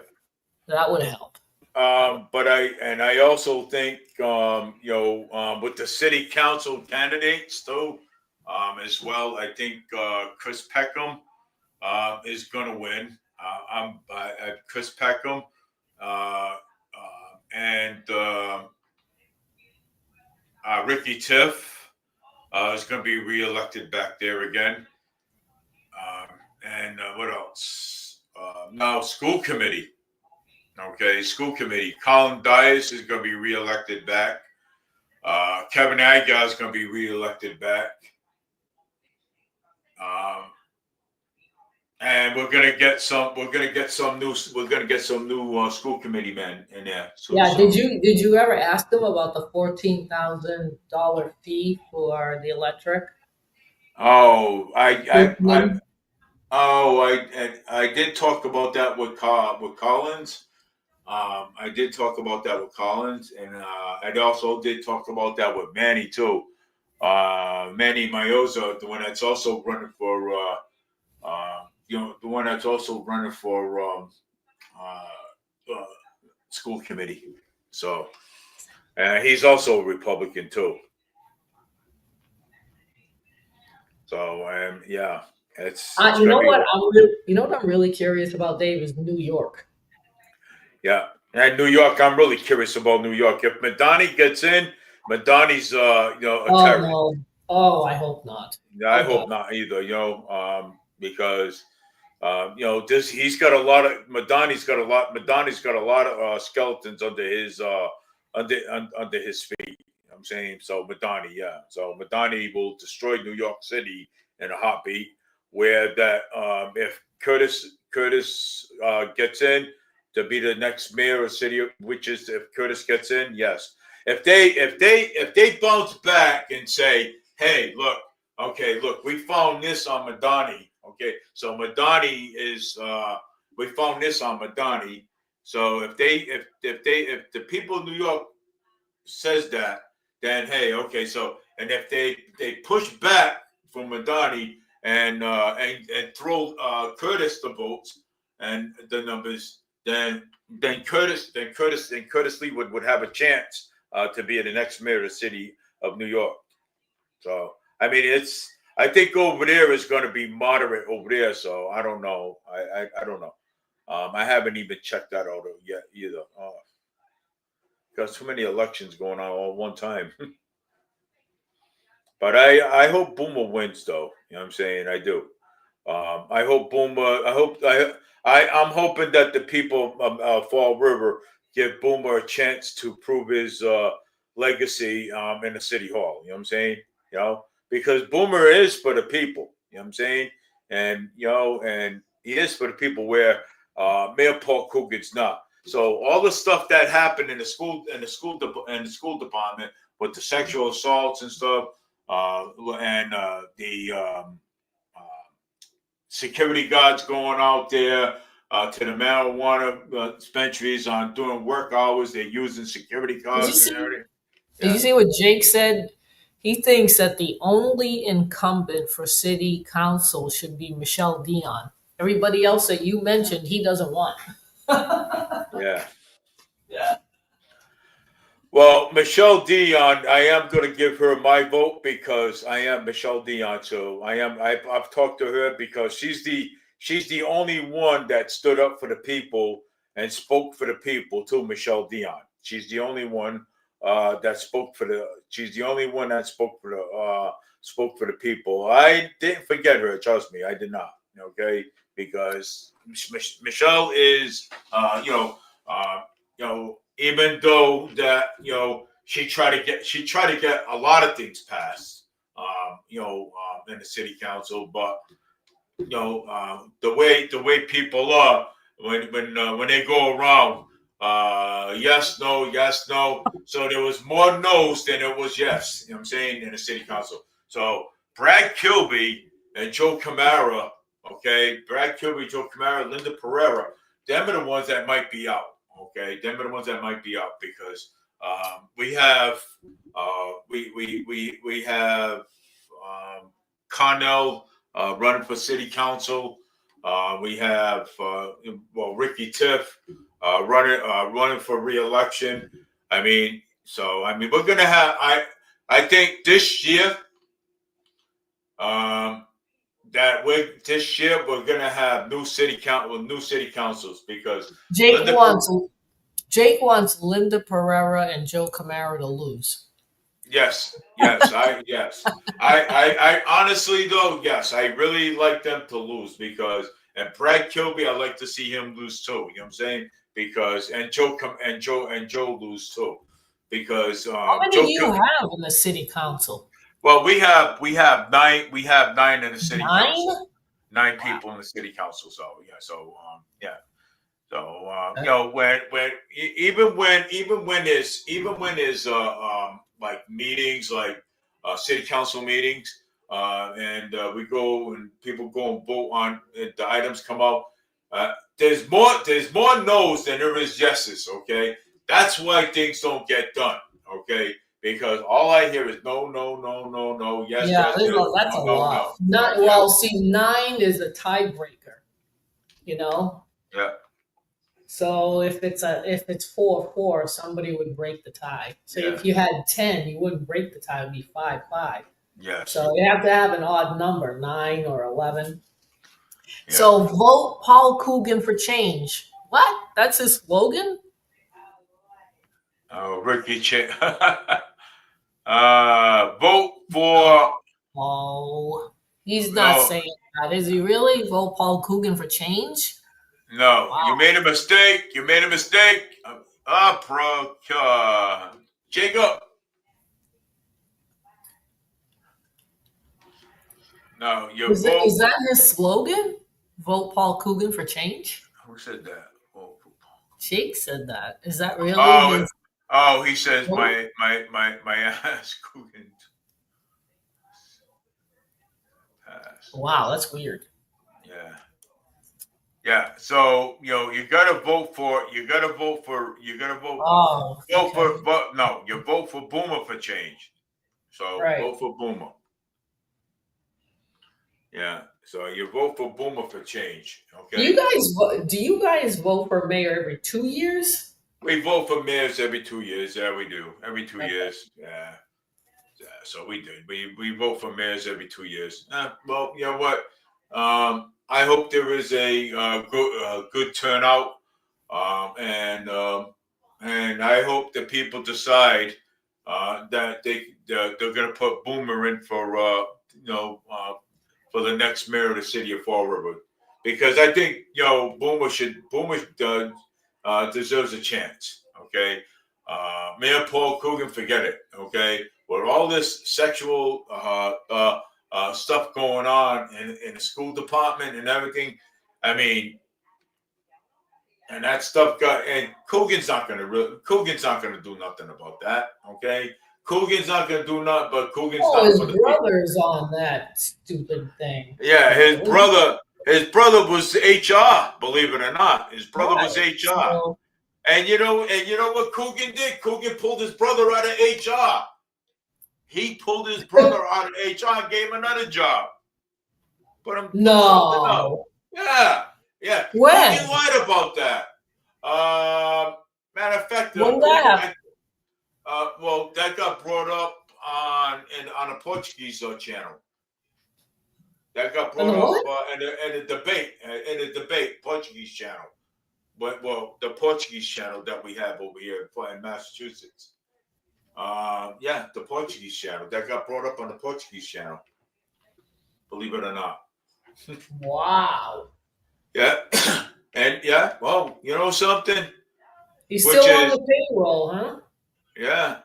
that would help. But I also think with the city council candidates too, as well. I think Chris Peckham is going to win. I'm at Chris Peckham and Ricky Tiff is going to be reelected back there again. And what else? Now school committee. Okay, school committee. Colin Dias is going to be reelected back. Kevin Agar is going to be reelected back. And we're gonna get some new school committee men in there. Did you ever ask them about the $14,000 fee for the electric? Oh, Oh, I did talk about that with Collins. I did talk about that with Collins, and I also did talk about that with Manny too. Manny Mayoza, the one that's also running for, the one that's also running for uh, uh, school committee. So he's also a Republican too. So yeah, it's You gonna know be what? You know what I'm really curious about, Dave, is New York. yeah. And New York, I'm really curious about New York. If Madani gets in, Madani's a Oh terrorist. no! Oh, I hope not. Yeah, I Oh God! hope not either. Because this he's got a lot of Madani's got a lot. Madani's got a lot of skeletons under his under his feet. I'm saying so. Madani, yeah. So Madani will destroy New York City in a heartbeat. Where that if Curtis gets in to be the next mayor of city, which is if Curtis gets in, yes. If they bounce back and say, hey, look. Okay, look, we found this on Madani. Okay, so Madani is we found this on Madani. So if the people of New York says that, then hey, okay, so and if they push back from Madani and throw Curtis the votes and the numbers, then Curtis Lee would have a chance to be the next mayor of the city of New York. So I mean, I think over there is going to be moderate over there. So I don't know. I don't know. I haven't even checked that out yet either. Got too many elections going on all at one time. But I hope Boomer wins though. You know what I'm saying? I do. I hope Boomer. I'm hoping that the people of Fall River give Boomer a chance to prove his legacy in the city hall. You know what I'm saying? You know, because Boomer is for the people. You know what I'm saying? And he is for the people where Mayor Paul Coogan's not. So all the stuff that happened in the school department with the sexual assaults and stuff, and the uh, security guards going out there to the marijuana dispensaries on doing work hours. They're using security Did you guards and see? everything. Did Yeah. you see what Jake said? He thinks that the only incumbent for city council should be Michelle Dion. Everybody else that you mentioned, he doesn't want. Yeah. Yeah. Well, Michelle Dion, I am going to give her my vote because I am Michelle Dion. So I've talked to her because she's the only one that stood up for the people and spoke for the people to Michelle Dion. She's the only one that spoke for the. She's the only one that spoke for the people. I didn't forget her. Trust me, I did not. Okay, because Michelle is, even though that she tried to get a lot of things passed, in the city council, but the way people are when they go around, yes, no, yes, no. So there was more no's than there was yes. You know what I'm saying in the city council. So Brad Kilby and Joe Camara, okay, Brad Kilby, Joe Camara, Linda Pereira, them are the ones that might be out. Okay, them are the ones that might be out because we have we have Connell running for city council. We have Ricky Tiff running for re-election. We're gonna have. I think this year, we're gonna have new city councils because Jake Linda. wants Jake wants Linda Pereira and Joe Camara to lose. Yes, yes, I honestly though, yes, I really like them to lose because and Brad Kilby, I like to see him lose too. You know what I'm saying? Because and Joe lose too, because How many do you have in the city council? well, we have nine in the city 9? council, nine Wow. people in the city council. So yeah, yeah. So Okay. even when there's like meetings like city council meetings, and we go and people go and vote on it, the items come out. There's more no's than there is yeses. Okay, that's why things don't get done. Okay, because all I hear is no, no, no, no, no, yes, Yeah, yes, yes, that's a no, no, lot. no. Not Yeah, well. See, 9 is a tiebreaker. You know, yeah, so if it's 4-4, somebody would break the tie. So yeah, if you had 10, you wouldn't break the tie. It'd be 5-5. yes, So you have to have an odd number, 9 or 11. yeah. So vote Paul Coogan for change. What? That's his slogan? Ricky vote for Oh, he's not no, saying that. Is he really? Vote Paul Coogan for change? no. Wow. You made a mistake. You made a mistake. Jacob. No, your vote. Is that his slogan? Vote Paul Coogan for change? Who said that? Jake said that. Is that really Oh, his oh, he says vote? my ass Coogan pass. Wow, that's weird. Yeah. Yeah. So, you gotta vote for vote Oh, okay. but no, you vote for Boomer for change. So Right. vote for Boomer. Yeah. So you vote for Boomer for change. Okay. Do you guys vote for mayor every 2 years? We vote for mayors every 2 years. Yeah, we do. Every two Okay. years. Yeah. Yeah, so we did. We vote for mayors every 2 years. Well, you know what? I hope there is a good turnout, and I hope that people decide that they're going to put Boomer in for for the next mayor of the city of Fall River, because I think Boomer deserves a chance. Okay, Mayor Paul Coogan, forget it. Okay, with all this sexual stuff going on in the school department and everything, I mean, and that stuff Coogan's not gonna do nothing about that. Okay, Coogan's not gonna do nothing, but Coogan's Oh, not his for the people. brother's on that stupid thing. Yeah, his So, brother was HR. Believe it or not, his brother was right. HR. So, And you know what Coogan did? Coogan pulled his brother out of HR. He pulled his brother out of HR and gave him another job. Put him something up. no. Yeah, yeah. When? Coogan lied about that. Matter of fact, When that happened? well, that got brought up on a Portuguese channel. That got brought up in a debate, Portuguese channel. But the Portuguese channel that we have over here in Massachusetts. Yeah, the Portuguese channel that got brought up on the Portuguese channel. Believe it or not. Wow. Yeah, and yeah, well, you know something. He's still on the payroll, huh? Yeah,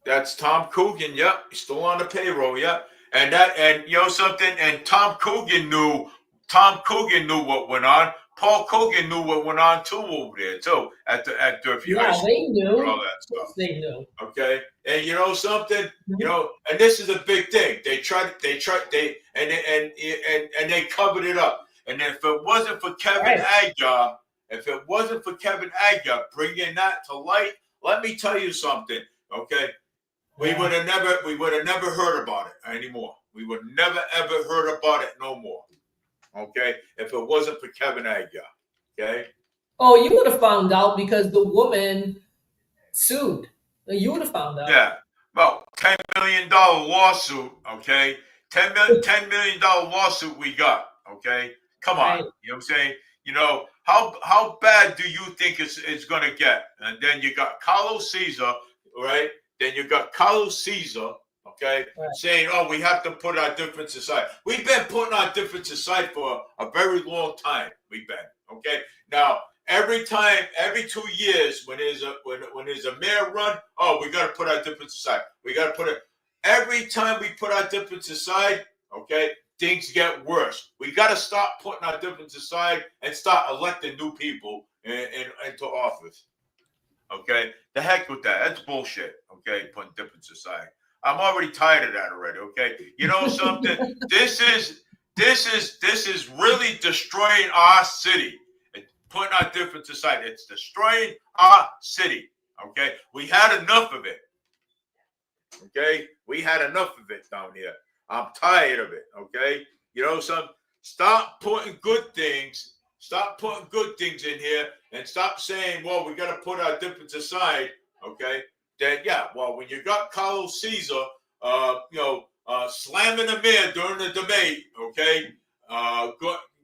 that's Tom Coogan. Yep, he's still on the payroll. Yep, and you know something. And Tom Coogan knew what went on. Paul Coogan knew what went on too over there too at Durfee High School. They knew. And all that stuff. They knew. Okay, and you know something. Mm-hmm. And this is a big thing. They covered it up. And if it wasn't for Kevin Aguirre, bringing that to light, let me tell you something. Okay, we would have never heard about it anymore. We would never ever heard about it no more. Okay, if it wasn't for Kevin Aguirre. Okay. Oh, you would have found out because the woman sued. You would have found out. Yeah. Well, $10 million lawsuit. Okay, $10 million lawsuit we got. Okay, come on. Right. You know what I'm saying? How bad do you think it's going to get? And then you got Carlos Caesar, right? Then you got Carlos Caesar, okay, saying, "Oh, we have to put our differences aside." We've been putting our differences aside for a very long time. We've been okay. Now, every 2 years, when there's a mayor run, oh, we got to put our differences aside. We got to put it. Every time we put our differences aside, okay, things get worse. We got to stop putting our differences aside and start electing new people into office. Okay, the heck with that. That's bullshit. Okay, putting differences aside. I'm already tired of that already. Okay, you know something? This is really destroying our city and putting our difference aside. It's destroying our city. Okay, we had enough of it. Okay, we had enough of it down here. I'm tired of it. Okay, you know some. Stop putting good things. Stop putting good things in here, and stop saying, "Well, we got to put our difference aside." Okay, then yeah. Well, when you got Carlos Caesar, slamming the mayor during the debate, okay,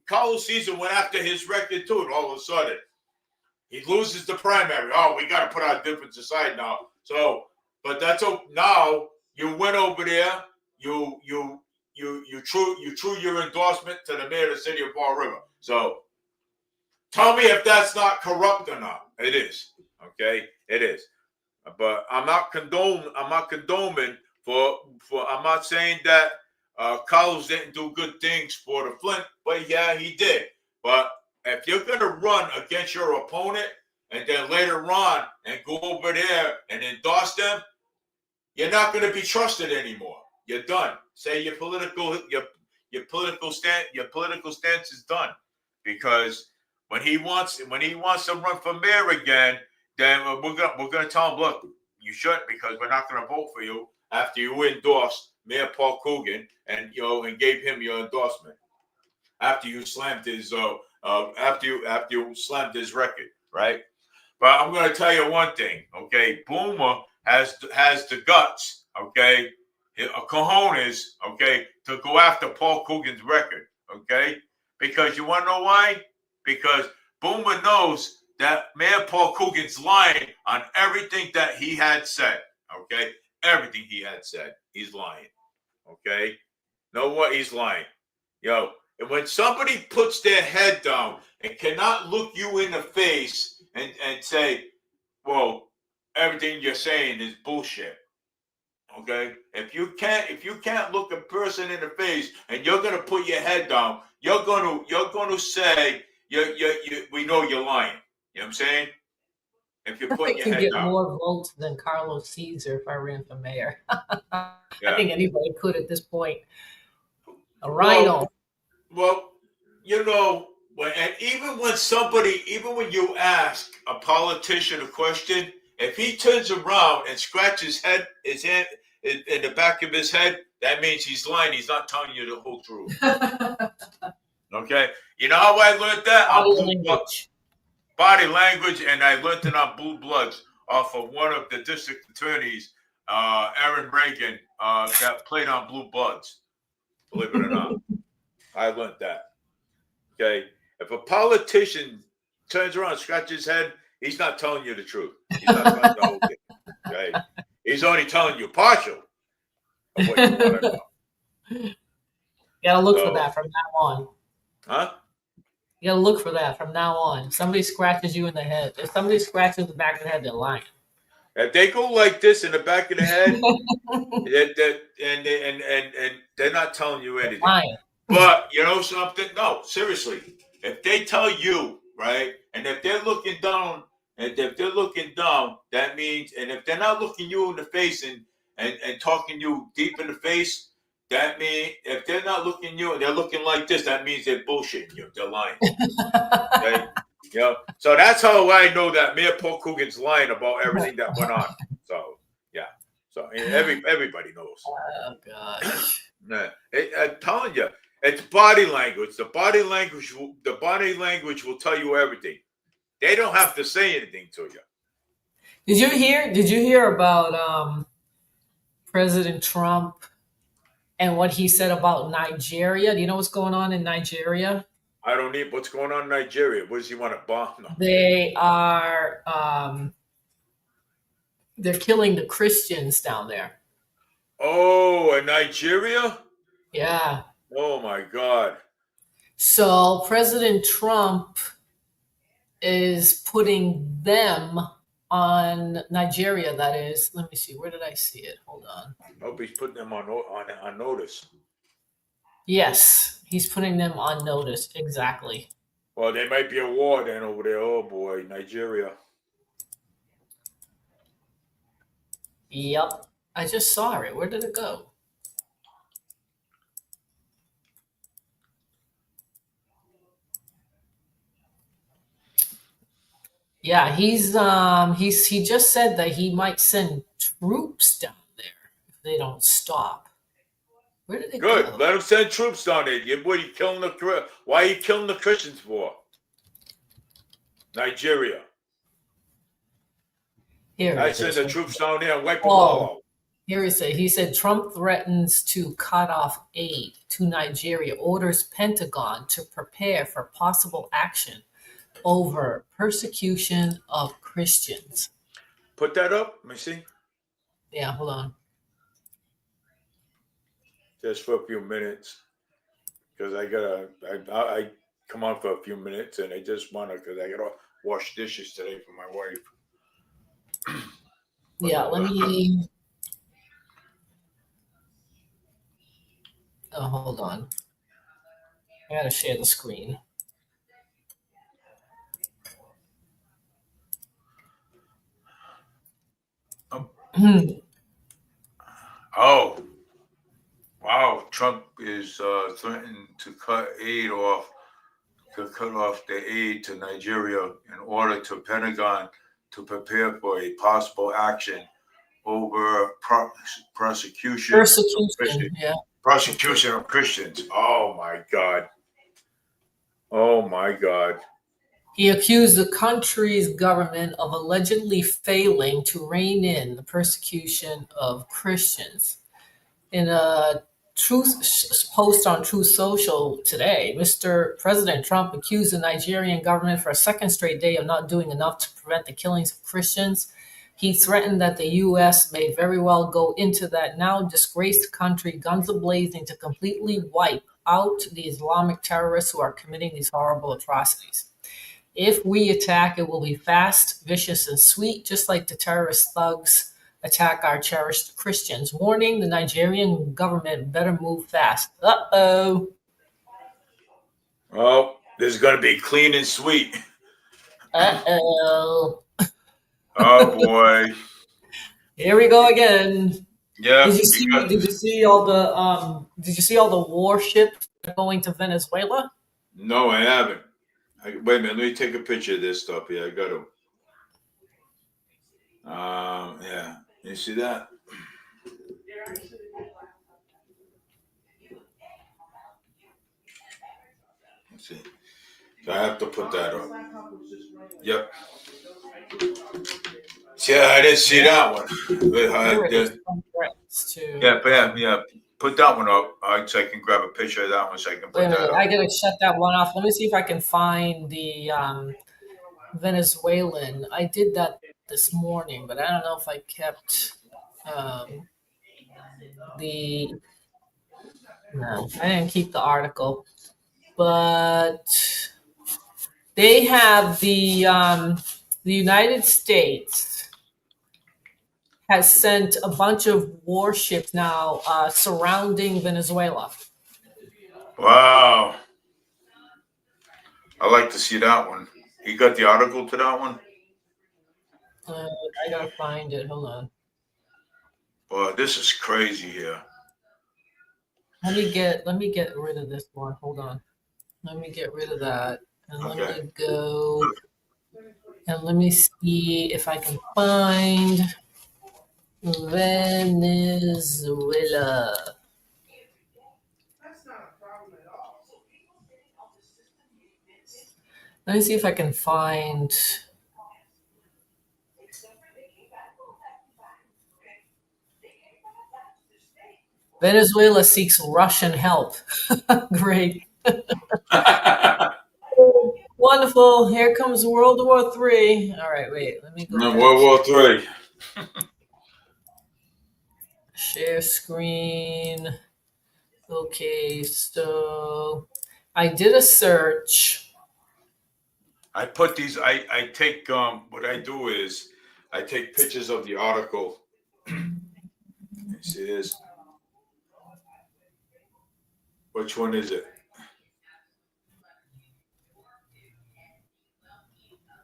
Carlos Caesar went after his record too, and all of a sudden he loses the primary. Oh, we got to put our difference aside now. So, but that's now you went over there. You true your endorsement to the mayor of the city of Fall River. So tell me if that's not corrupt or not. It is. Okay, it is. But I'm not condoning I'm not saying that Carlos didn't do good things for the Flint, but yeah, he did. But if you're gonna run against your opponent and then later on and go over there and endorse them, you're not gonna be trusted anymore. You're done. Say your political stance is done. Because when he wants to run for mayor again, then we're gonna tell him, look, you shouldn't, because we're not gonna vote for you after you endorsed Mayor Paul Coogan and gave him your endorsement after you slammed his after you slammed his record, right? But I'm gonna tell you one thing, okay? Boomer has the guts, okay, cojones, okay, to go after Paul Coogan's record, okay? Because you want to know why? Because Boomer knows that Mayor Paul Coogan's lying on everything that he had said, okay? Everything he had said, he's lying, okay? Know what? He's lying. And when somebody puts their head down and cannot look you in the face and say, well, everything you're saying is bullshit. Okay, if you can't look a person in the face and you're gonna put your head down, you're gonna say we know you're lying. You know what I'm saying? If you're I putting think your could head get down, more votes than Carlos Caesar if I ran for mayor. I yeah. think anybody could at this point. A Well, rhino. even when you ask a politician a question, if he turns around and scratches his hand in the back of his head, that means he's lying. He's not telling you the whole truth. Okay, you know how I learned that body language, and I learned it on Blue Bloods off of one of the district attorneys, Aaron Reagan, that played on Blue Bloods. Believe it or not, I learned that. Okay, if a politician turns around and scratches his head, he's not telling you the truth. He's not telling you the whole thing. Okay, he's only telling you partial of what you want to know. You gotta look for that from now on. Huh? You gotta look for that from now on. If somebody scratches you in the head, if somebody scratches the back of the head, they're lying. If they go like this in the back of the head, and they're not telling you anything. Lying. But you know something? No, seriously. If they tell you, right, and if they're looking down, that means, and if they're not looking you in the face and talking you deep in the face, that means if they're not looking you and they're looking like this, that means they're bullshitting you. They're lying. Okay? So that's how I know that Mayor Paul Coogan's lying about everything that went on. So yeah. So everybody knows. Oh gosh. I'm telling you, it's body language. The body language will tell you everything. They don't have to say anything to you. Did you hear about President Trump and what he said about Nigeria? Do you know what's going on in Nigeria? I don't need what's going on in Nigeria. What does he want to bomb? No. They are they're killing the Christians down there. Oh, in Nigeria? Yeah. Oh my God. So President Trump is putting them on Nigeria. That is, let me see. Where did I see it? Hold on. Hope he's putting them on notice. Yes, he's putting them on notice. Exactly. Well, there might be a war then over there. Oh boy, Nigeria. Yep. I just saw it. Where did it go? Yeah, he just said that he might send troops down there if they don't stop. Where did it Good. go? Let them send troops down there. What are you killing why are you killing the Christians for? Nigeria. Here I it send is. the troops down there and wipe them all Oh, out. here is it. He said Trump threatens to cut off aid to Nigeria, orders Pentagon to prepare for possible action over persecution of Christians. Put that up. Let me see. Yeah, hold on. Just for a few minutes. Because I come on for a few minutes and I just want to, because I got to wash dishes today for my wife. Yeah, let me. Oh, hold on. I gotta share the screen. Oh, wow. Trump is threatening to cut off the aid to Nigeria in order to Pentagon to prepare for a possible action over prosecution of Persecution, Christians. yeah. Prosecution of Christians. Oh my God. Oh my God. He accused the country's government of allegedly failing to rein in the persecution of Christians. In a post on Truth Social today, Mr. President Trump accused the Nigerian government for a second straight day of not doing enough to prevent the killings of Christians. He threatened that the U.S. may very well go into that now disgraced country, guns a-blazing, to completely wipe out the Islamic terrorists who are committing these horrible atrocities. If we attack, it will be fast, vicious, and sweet, just like the terrorist thugs attack our cherished Christians. Warning, the Nigerian government better move fast. Uh-oh. Oh, this is going to be clean and sweet. Uh-oh. Oh boy. Here we go again. Yeah, Did you see because all the warships going to Venezuela? no, I haven't. Wait a minute, let me take a picture of this stuff here. I got to. Yeah, you see that? Let's see. So I have to put that up. Yep. Yeah, I didn't see that one. Here it is from threats to. Yeah. Put that one up so I can grab a picture of that one so I can Wait put a that minute, up. I gotta shut that one off. Let me see if I can find the Venezuelan. I did that this morning, but I don't know if I kept um, the. No, I didn't keep the article, but they have the United States has sent a bunch of warships now surrounding Venezuela. Wow. I like to see that one. You got the article to that one? I gotta find it. Hold on. Boy, this is crazy here. Let me get rid of this one. Hold on. Let me get rid of that. And let Okay. me go and let me see if I can find Venezuela. Let me see if I can find. Venezuela seeks Russian help. Great. Wonderful. Here comes World War III. All right, wait. Let me go No, back World here. War Three. Share screen. Okay, so I did a search. I put these. I take what I do is I take pictures of the article. You see this? Which one is it?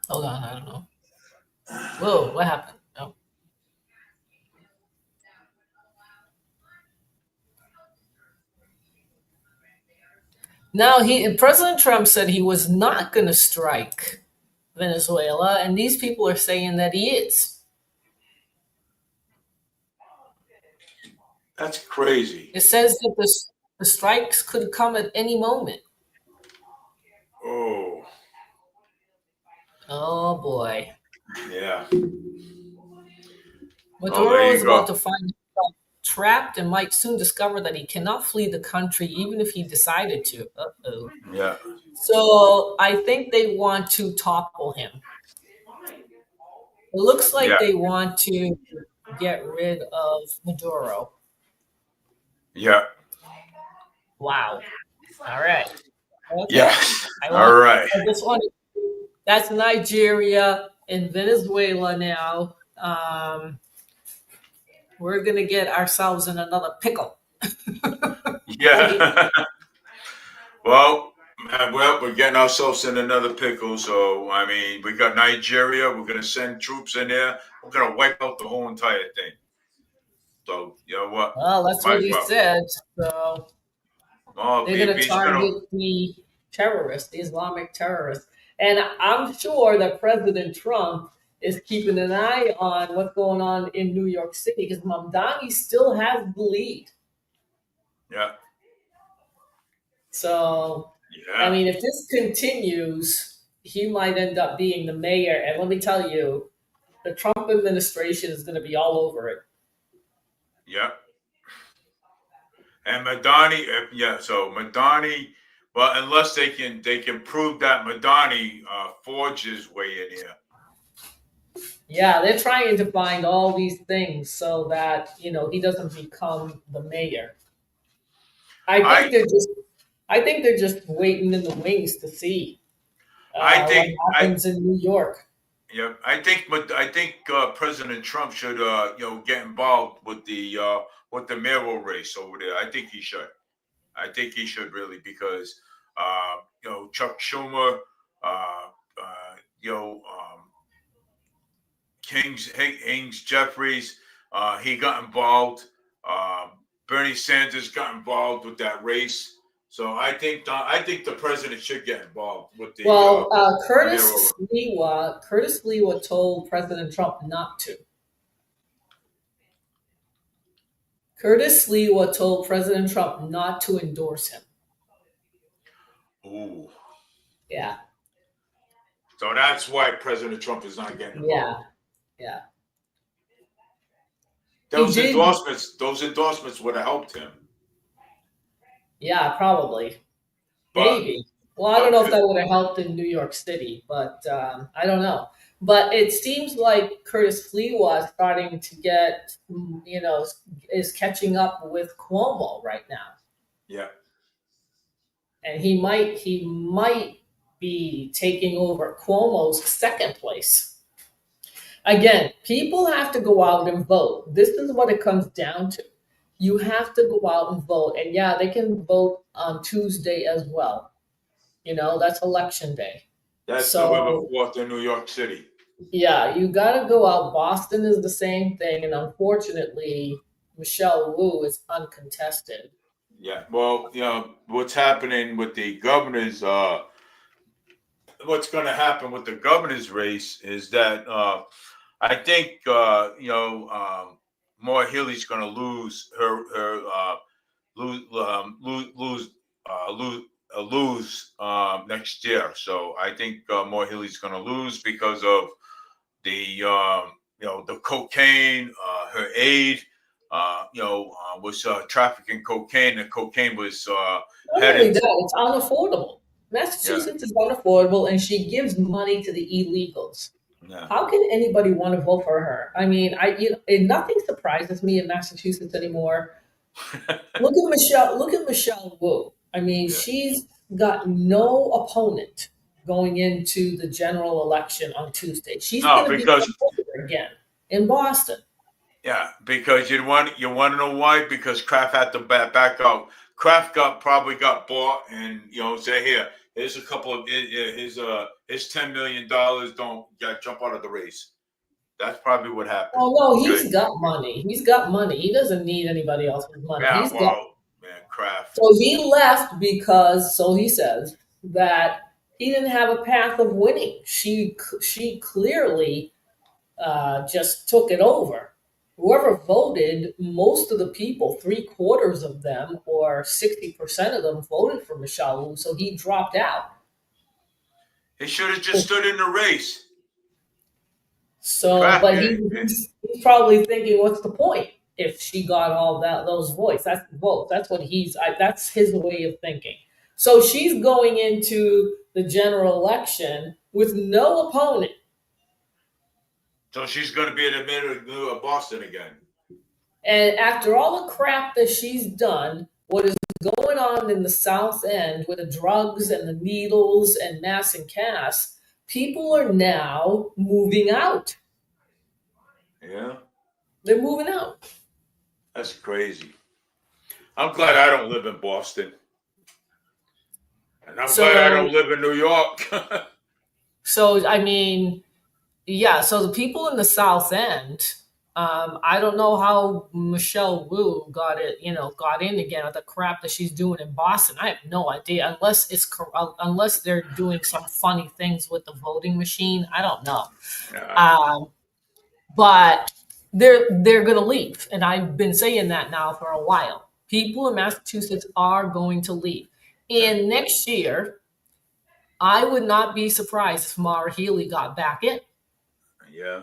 Hold on, I don't know. Whoa, what happened? Oh. Now, President Trump said he was not going to strike Venezuela, and these people are saying that he is. That's crazy. It says that the strikes could come at any moment. Oh, Oh boy. yeah. Oh, there Maduro is you about go. to find himself trapped and might soon discover that he cannot flee the country even if he decided to. Uh-oh. Yeah. So I think they want to topple him. It looks like Yeah. they want to get rid of Maduro. Yeah. Wow. All right. Yeah. Okay. All right. I just want that's Nigeria and Venezuela now. We're gonna get ourselves in another pickle. Yeah. Well, we're getting ourselves in another pickle. So, I mean, we got Nigeria. We're going to send troops in there. We're going to wipe out the whole entire thing. So, you know what? Well, that's Might what as he well. said. So Oh, they're gonna he's going to. target the terrorists, the Islamic terrorists. And I'm sure that President Trump is keeping an eye on what's going on in New York City because Mamdani still has the lead. Yeah. So, I Yeah. mean, if this continues, he might end up being the mayor. And let me tell you, the Trump administration is going to be all over it. Yeah. And Madani, yeah. So Madani, well, unless they can prove that Madani forged his way in here. Yeah, they're trying to find all these things so that he doesn't become the mayor. I I think they're just I think they're just waiting in the wings to see I what think I happens in New York. yeah I think President Trump should get involved with the mayoral race over there. I think he should. I think he should really because Chuck Schumer, uh, uh, you know Haynes Jeffries, he got involved. Um, Bernie Sanders got involved with that race. So I think the president should get involved with the Well, mayoral. Curtis Lewa told President Trump not to. Curtis Lewa told President Trump not to endorse him. Ooh. Yeah, So that's why President Trump is not getting involved. yeah, yeah. He Those did. endorsements would have helped him. Yeah, probably. But Maybe. Well, I don't but know if that would have helped in New York City, but I don't know. But it seems like Curtis Lewa is starting to get, is catching up with Cuomo right now, yeah, and he might be taking over Cuomo's second place. Again, people have to go out and vote. This is what it comes down to. You have to go out and vote, and yeah, they can vote on Tuesday as well. That's election day. that's November So 4th in New York City. yeah, you got to go out. Boston is the same thing, and unfortunately, Michelle Wu is uncontested. Yeah. Well, what's happening with the governors. What's going to happen with the governor's race is that I think Maura Healey's going to lose her lose next year. So I think Maura Healey's going to lose because of the cocaine. Her aide was trafficking cocaine. And cocaine was Not only headed. that, it's unaffordable. Yeah, Massachusetts is unaffordable, and she gives money to the illegals. yeah. How can anybody want to vote for her? I mean, and nothing surprises me in Massachusetts anymore. Look at Michelle Wu. I mean, Yeah. she's got no opponent going into the general election on Tuesday. She's No, going to be because popular again in Boston. yeah, because you want to know why? Because Kraft had to back out. Kraft probably got bought, and say here's a couple of his $10 million. Don't jump out of the race. That's probably what happened. Oh no, Okay. he's got money. He's got money. He doesn't need anybody else's money. Yeah. He's got Well, man, Kraft. So he left because, so he says, that he didn't have a path of winning. She clearly just took it over. Whoever voted, most of the people, three-quarters of them, or 60% of them, voted for Michelle Wu, so he dropped out. He should have just stood in the race. So, Kraft, but he's probably thinking, what's the point if she got all those votes? That's what that's his way of thinking. So she's going into the general election with no opponent. So she's going to be in the middle of Boston again. And after all the crap that she's done, what is going on in the South End with the drugs and the needles and mass and cast, people are now moving out. Yeah. They're moving out. That's crazy. I'm glad I don't live in Boston. And I'm glad I don't live in New York. So, I mean, yeah, so the people in the South End, I don't know how Michelle Wu got in again with the crap that she's doing in Boston. I have no idea, unless they're doing some funny things with the voting machine. I don't know. But they're going to leave, and I've been saying that now for a while. People in Massachusetts are going to leave, and next year, I would not be surprised if Maura Healey got back in. Yeah.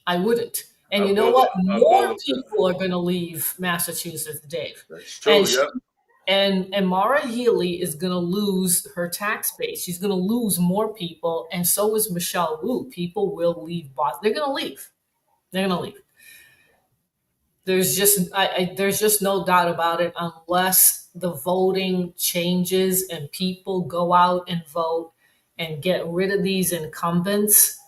I wouldn't. And you know what? More people are going to leave Massachusetts, Dave. That's true, yeah. And Maura Healey is going to lose her tax base. She's going to lose more people, and so is Michelle Wu. People will leave Boston. They're going to leave. They're going to leave. There's just no doubt about it, unless the voting changes and people go out and vote and get rid of these incumbents.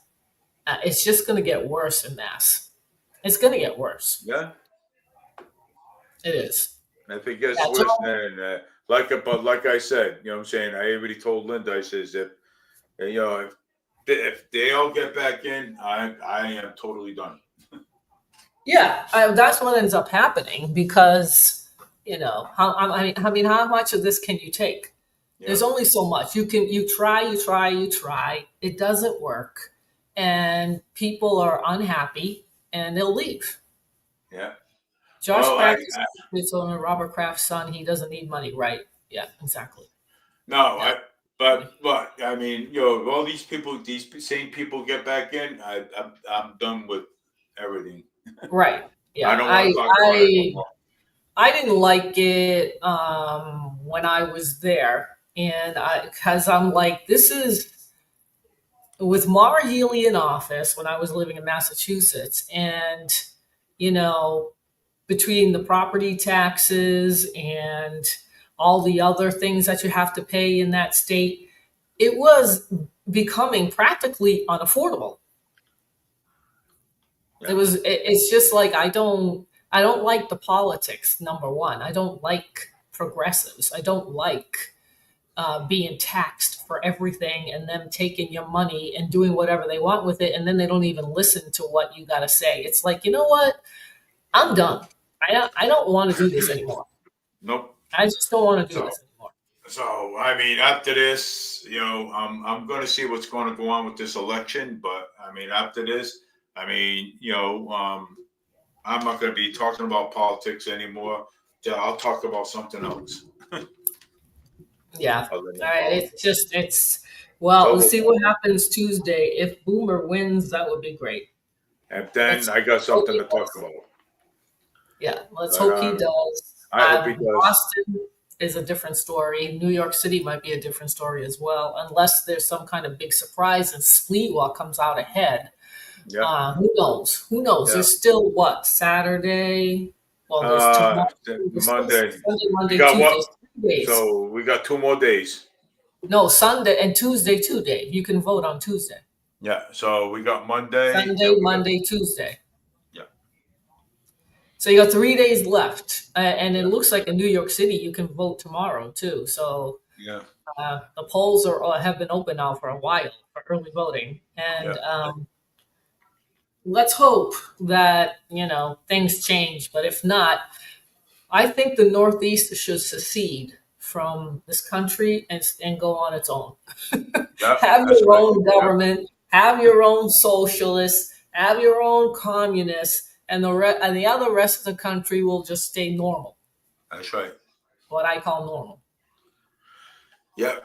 It's just going to get worse in Mass. It's going to get worse. Yeah. It is. If it gets worse, then like I said, you know what I'm saying? I already told Linda, I says if they all get back in, I am totally done. Yeah, that's what ends up happening because how much of this can you take? Yeah. There's only so much you try. It doesn't work, and people are unhappy, and they'll leave. Yeah. Josh Kraft is owner, Robert Kraft's son. He doesn't need money, right? Yeah, exactly. No, yeah. But I mean, all these people, these same people get back in. I'm done with everything. Right. Yeah. I don't want to talk about it anymore. I didn't like it when I was there, and because I'm like, this is with Maura Healey in office when I was living in Massachusetts, and between the property taxes and all the other things that you have to pay in that state, it was becoming practically unaffordable. Yeah. It's just like, I don't like the politics, number one. I don't like progressives. I don't like being taxed for everything and them taking your money and doing whatever they want with it. And then they don't even listen to what you got to say. It's like, you know what? I'm done. I don't want to do this anymore. Nope. I just don't want to do this anymore. So, I mean, after this, I'm going to see what's going to go on with this election. But, I mean, after this, I'm not going to be talking about politics anymore. I'll talk about something else. Yeah. All right. We'll see what happens Tuesday. If Boomer wins, that would be great. And then I got something to talk about. Yeah, let's hope he does. I hope he does. Boston is a different story. New York City might be a different story as well, unless there's some kind of big surprise and Sliwa comes out ahead. Yeah. Who knows? Yeah. There's still Saturday? Well, there's Monday. Sunday, Monday, Tuesday. 3 days. So we got 2 more days. No, Sunday and Tuesday, 2 days. You can vote on Tuesday. Yeah, so we got Monday. Sunday, Monday, Tuesday. Yeah. So you got 3 days left. And it looks like in New York City, you can vote tomorrow, too. So yeah, the polls have been open now for a while for early voting. And let's hope that, things change. But if not, I think the Northeast should secede from this country and go on its own. Yeah, Have that's your what I own think. Yeah, government, have your own socialists, have your own communists, and and the other rest of the country will just stay normal, that's right. what I call normal. Yeah.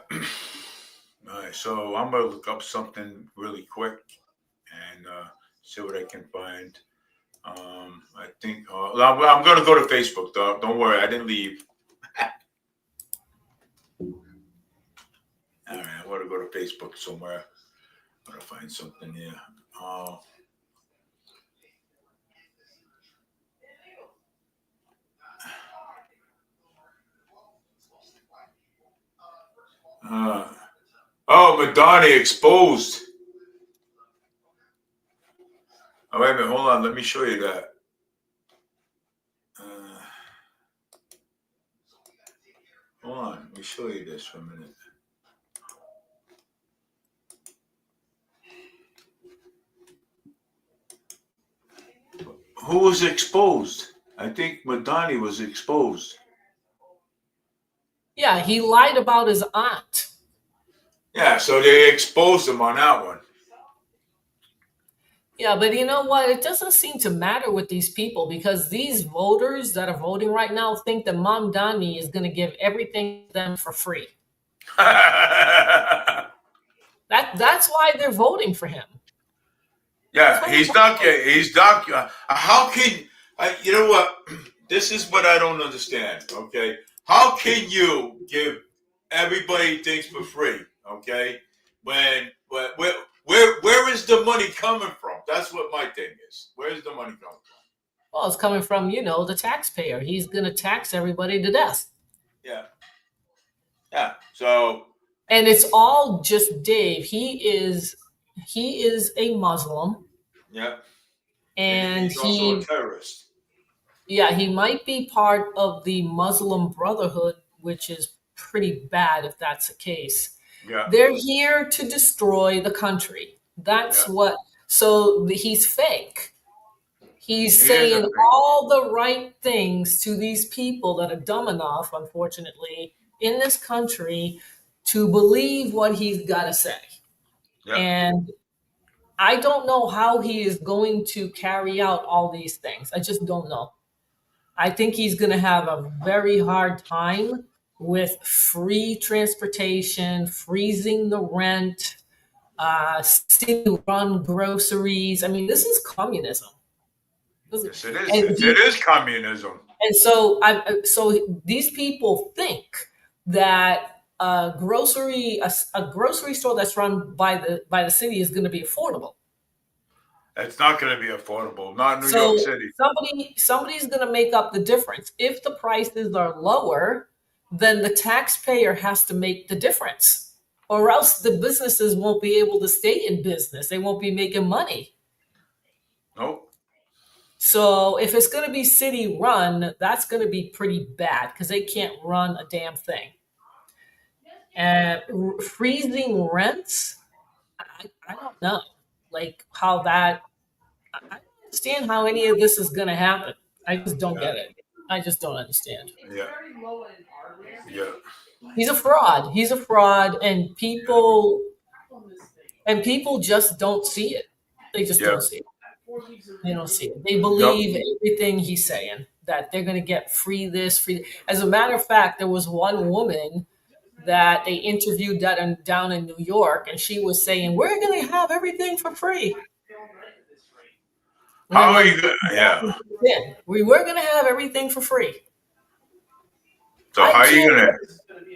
All right, so I'm gonna look up something really quick and see what I can find. I think I'm gonna go to Facebook, though. Don't worry, I didn't leave. All right, I want to go to Facebook somewhere. I'm gonna find something here. Uh, uh, oh, Madani exposed. Oh, wait a minute, hold on. Let me show you that. Uh, hold on, let me show you this for a minute. Who was exposed? I think Madani was exposed. Yeah, he lied about his aunt. Yeah, so they exposed him on that one. Yeah, but you know what? It doesn't seem to matter with these people because these voters that are voting right now think that Mamdani is going to give everything to them for free. That's why they're voting for him. Yeah, he's not. He's not. How can you know what? This is what I don't understand. Okay, how can you give everybody things for free? Okay, when where is the money coming from? That's what my thing is. Where's the money coming from? Well, it's coming from, the taxpayer. He's going to tax everybody to death. Yeah, yeah. So, And it's all just Dave. He is a Muslim, yeah, and he's also a terrorist. yeah, he might be part of the Muslim Brotherhood, which is pretty bad if that's the case. Yeah, They're here to destroy the country. yeah. That's what. So he's fake. He's He is a saying fake. all the right things to these people that are dumb enough, unfortunately, in this country to believe what he's got to say. Yeah, And I don't know how he is going to carry out all these things. I just don't know. I think he's going to have a very hard time with free transportation, freezing the rent, city-run groceries. I mean, this is communism. yes, it is. And It is communism. so these people think that a grocery store that's run by the city is going to be affordable. It's not going to be affordable. Not in New York So City. somebody's going to make up the difference. If the prices are lower, then the taxpayer has to make the difference, or else the businesses won't be able to stay in business. They won't be making money. Nope. So if it's going to be city run, that's going to be pretty bad because they can't run a damn thing. And freezing rents, I don't know, like how that. I don't understand how any of this is going to happen. I just don't get it. I just don't understand. Yeah. Yeah. He's a fraud. He's a fraud, and people just don't see it. They just Yeah. don't see it. They don't see it. They believe everything he's saying, that they're going to get free this, free. As a matter of fact, there was one woman that they interviewed down in New York, and she was saying, "We're going to have everything for free." How are you going to? Yeah. We were going to have everything for free. So how are you going to?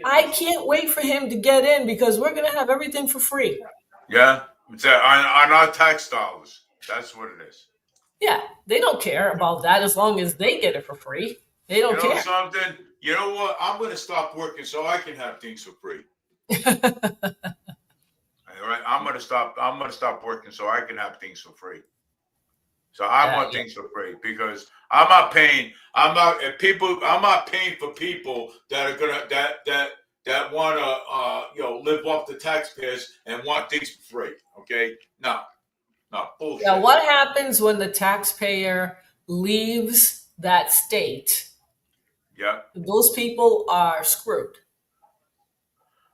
I can't wait for him to get in because we're going to have everything for free. Yeah. It's on our tax dollars. That's what it is. Yeah, they don't care about that as long as they get it for free. They don't care. Something? You know what? I'm going to stop working so I can have things for free. All right. I'm going to stop working so I can have things for free. So I want things for free because I'm not paying for people that are gonna that want to live off the taxpayers and want things for free. Okay, no, bullshit. Now, what happens when the taxpayer leaves that state Yeah. Those people are screwed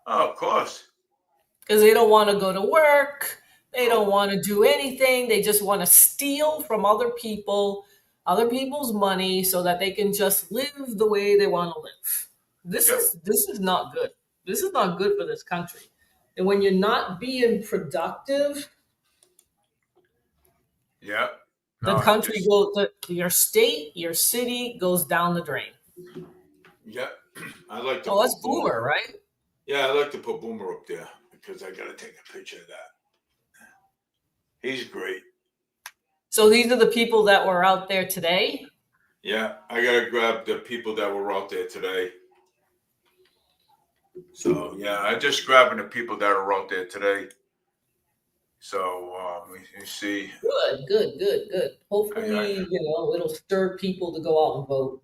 Oh, of course. because they don't want to go to work. They don't want to do anything. They just want to steal from other people's money so that they can just live the way they want to live. Yep. This is not good. This is not good for this country. And when you're not being productive, Yeah. the No, country your state, your city goes down the drain. yeah. I like to Oh, that's put Boomer, right? Yeah, I like to put Boomer up there because I got to take a picture of that. He's great. So these are the people that were out there today. Yeah, I got to grab the people that were out there today. So, yeah, I just grabbing the people that are out there today. So, you see. Good. Hopefully, it'll stir people to go out and vote.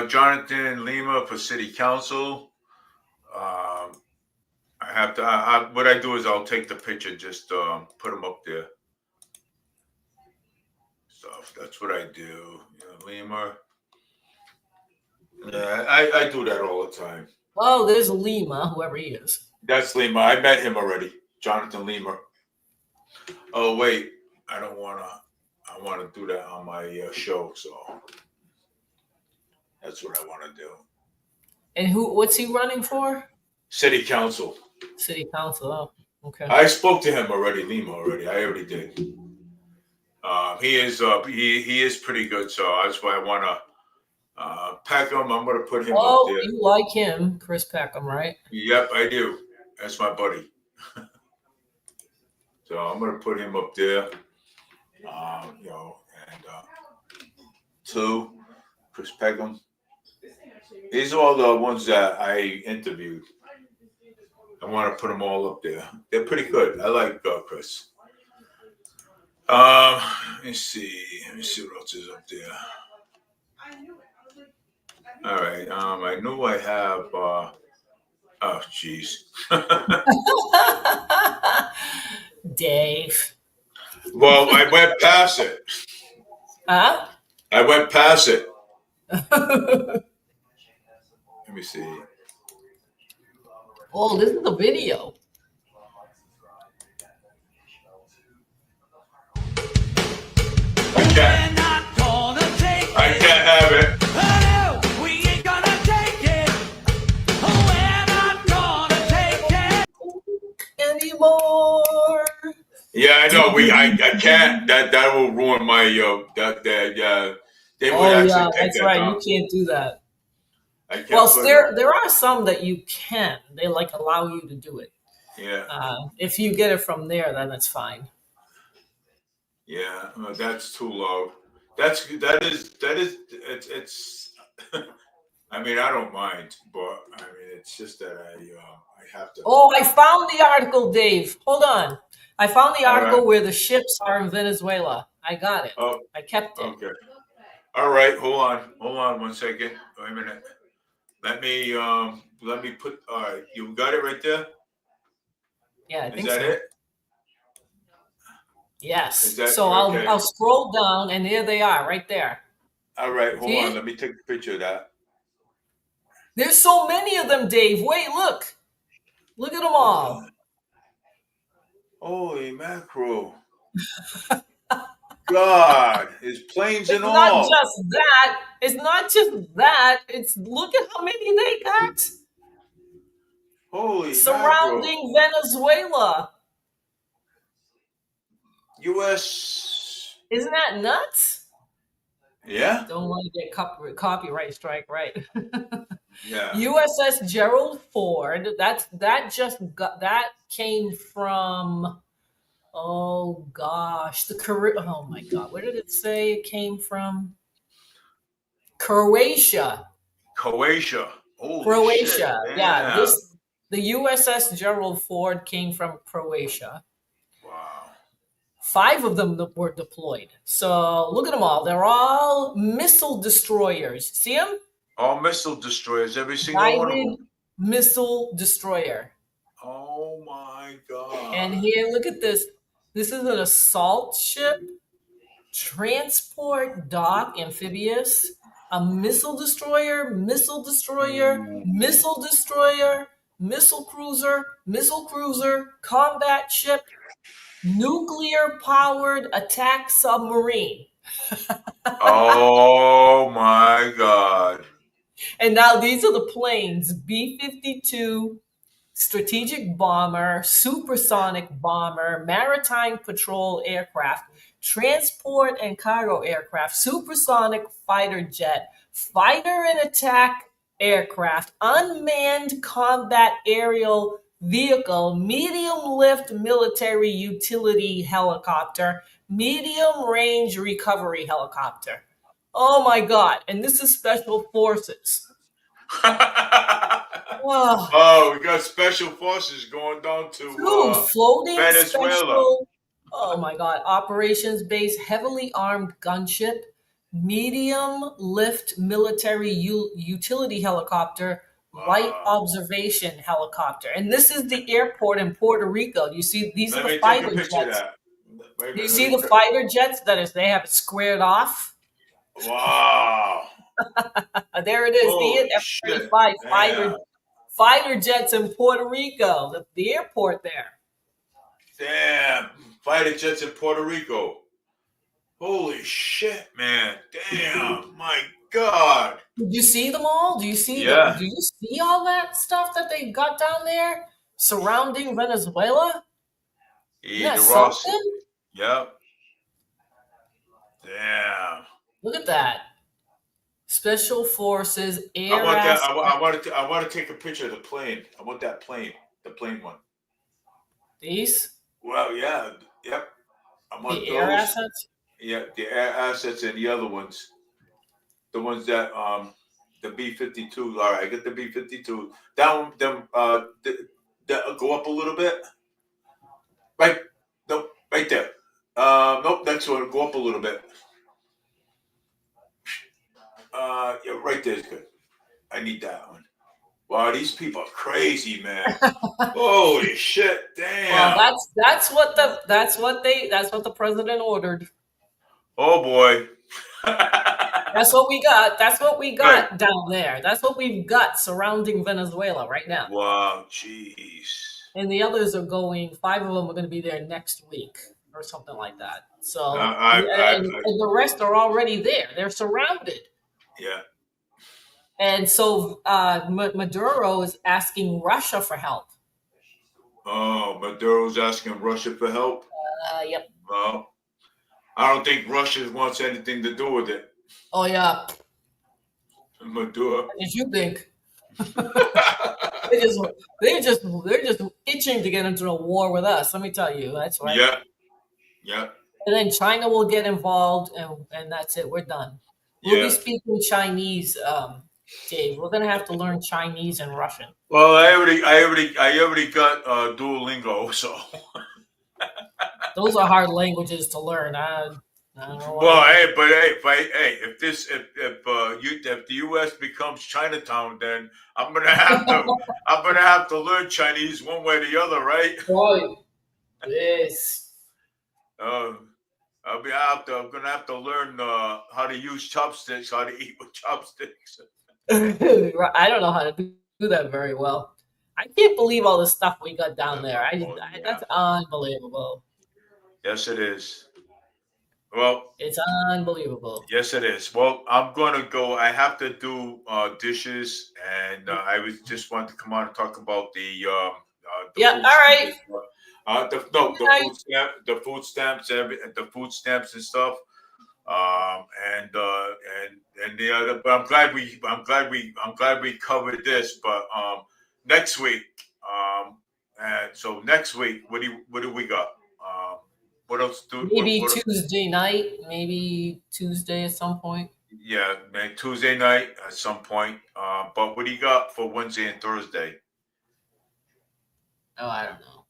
Jonathan Lima for City Council. I have to. What I do is I'll take the picture, just put them up there. So that's what I do. Lima. Yeah, I do that all the time. Oh, there's Lima, whoever he is. That's Lima. I met him already. Jonathan Lima. Oh wait, I don't wanna. I want to do that on my show. So that's what I want to do. And what's he running for? City Council. City Council. Oh, okay. I spoke to him already, Lima already. I already did. He is pretty good. So that's why I want to Peckham. I'm going to put him up there. You like him, Chris Peckham, right? Yep, I do. That's my buddy. So I'm going to put him up there. And two, Chris Peckham. These are all the ones that I interviewed. I want to put them all up there. They're pretty good. I like Chris. Let me see. Let me see what else is up there. All right. I knew I have. Oh, jeez. Dave. Well, I went past it. Huh? I went past it. Let me see. Oh, this is the video. I can't have it. Oh, we ain't gonna take it. Oh, we're not gonna take it anymore. Yeah, I know. I can't. That will ruin my They would actually take that's that right. down. You can't do that. I can't. Well, there are some that you can. They allow you to do it. Yeah. If you get it from there, then it's fine. Yeah, that's too low. That is it's. I mean, I don't mind, but I mean, it's just that I have to. Oh, I found the article, Dave. Hold on. I found the article right. where the ships are in Venezuela. I got it. Oh, I kept it. Okay. All right. Hold on 1 second. Wait a minute. Let me put. All right, you got it right there. Yeah, I think so. Is that it? Yes. Okay. I'll scroll down, and there they are, right there. All right, hold on. Let me take a picture of that. There's so many of them, Dave. Wait, look. Look at them all. Holy mackerel. God, there's planes and all. It's not just that. It's not just that. It's look at how many they got. Holy surrounding mackerel. Venezuela. U.S. Isn't that nuts? Yeah. Don't want to get copyright strike, right? Yeah. USS Gerald Ford. That came from. Oh gosh, oh my God, where did it say it came from? Croatia. Croatia. Holy Croatia. Shit. Yeah. The USS Gerald Ford came from Croatia. Wow. 5 of them were deployed. So look at them all. They're all missile destroyers. See them? All missile destroyers. Every single one of them. Missile destroyer. Oh my God. And here, look at this. This is an assault ship, transport dock, amphibious, a missile destroyer, missile destroyer, missile destroyer, missile cruiser, combat ship, nuclear powered attack submarine. Oh my God. And now these are the planes: B-52, strategic bomber, supersonic bomber, maritime patrol aircraft, transport and cargo aircraft, supersonic fighter jet, fighter and attack aircraft, unmanned combat aerial vehicle, medium lift military utility helicopter, medium range recovery helicopter. Oh my God. And this is special forces. Wow. Oh, we got special forces going down to Dude, floating Venezuela. special. Oh my God. Operations base, heavily armed gunship, medium lift military utility helicopter, light observation helicopter. And this is the airport in Puerto Rico. You see, these Let are the me take a fighter picture of jets. that. Wait a You minute, see let the me- fighter jets they have it squared off? Wow. There it is. Holy The shit. F-35 Damn. fighter jets in Puerto Rico, the airport there. Damn. Fighter jets in Puerto Rico. Holy shit, man. Damn. My God. Did you see them all? Do you see Yeah. do you see all that stuff that they got down there surrounding Venezuela? Isn't that The Ross. something? Yep. Damn. Look at that. Special Forces Air I want that. Asset. I want to take a picture of the plane. I want that plane. The plane one. These? Well, yeah. Yep. I want The those. air assets? Yeah, the air assets and the other ones. The ones that the B-52. All right, I get the B-52. Down them go up a little bit. Right. Nope, right there. Nope, next one, go up a little bit. Yeah, right there is good. I need that one. Wow, these people are crazy, man. Holy shit, damn. Well, that's what the president ordered. Oh boy. That's what we got. That's what we got down there. That's what we've got surrounding Venezuela right now. Wow, jeez. And the others are going. 5 of them are going to be there next week or something like that. So, and the rest are already there. They're surrounded. Yeah. And so Maduro is asking Russia for help. Oh, Maduro's asking Russia for help? Yep. Well, I don't think Russia wants anything to do with it. Oh yeah. Maduro. What did you think? They're just itching to get into a war with us. Let me tell you, that's right. Yeah. Yeah. And then China will get involved, and that's it. We're done. We'll be speaking Chinese, Dave. We're gonna have to learn Chinese and Russian. Well, I already got Duolingo, so. Those are hard languages to learn. I don't know. Well, if the U.S. becomes Chinatown, then I'm gonna have to learn Chinese one way or the other, right? Right. Yes. I'm gonna have to learn how to use chopsticks, how to eat with chopsticks. I don't know how to do that very well. I can't believe all the stuff we got down there. That's unbelievable. Yes, it is. Well, it's unbelievable. Yes, it is. Well, I'm gonna go. I have to do dishes, and I just wanted to come on and talk about the all right. The food stamps, the food stamps and stuff. And the other. But I'm glad we covered this. But next week, and so next week, what do we got? What else do? Maybe Tuesday night. Maybe Tuesday at some point. Yeah, maybe Tuesday night at some point. But what do you got for Wednesday and Thursday? Oh, I don't know.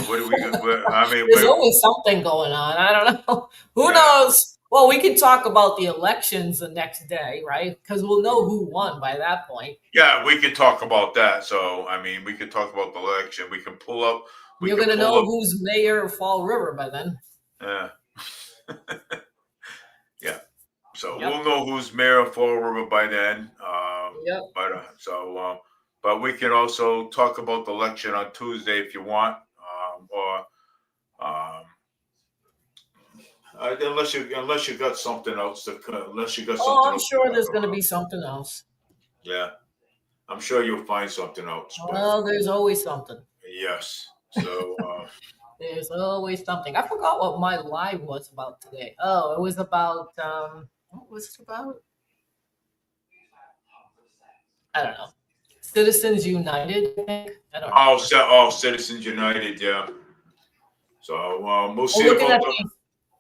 What do we got? There's always something going on. I don't know. Who knows? Well, we can talk about the elections the next day, right? Because we'll know who won by that point. Yeah, we can talk about that. So, we can talk about the election. We can pull up. You're going to know who's mayor of Fall River by then. Yeah. Yeah. So Yep. we'll know who's mayor of Fall River by then. Yep. But we can also talk about the election on Tuesday if you want, um, unless you got something else unless you got Oh, something I'm else to sure talk there's going to about. be something else. Yeah, I'm sure you'll find something else. But Well, there's always something. yes, so There's always something. I forgot what my live was about today. Oh, it was about what was it about? I don't know. Citizens United, I think. I don't know. Citizens United, yeah. So we'll I'm see looking about at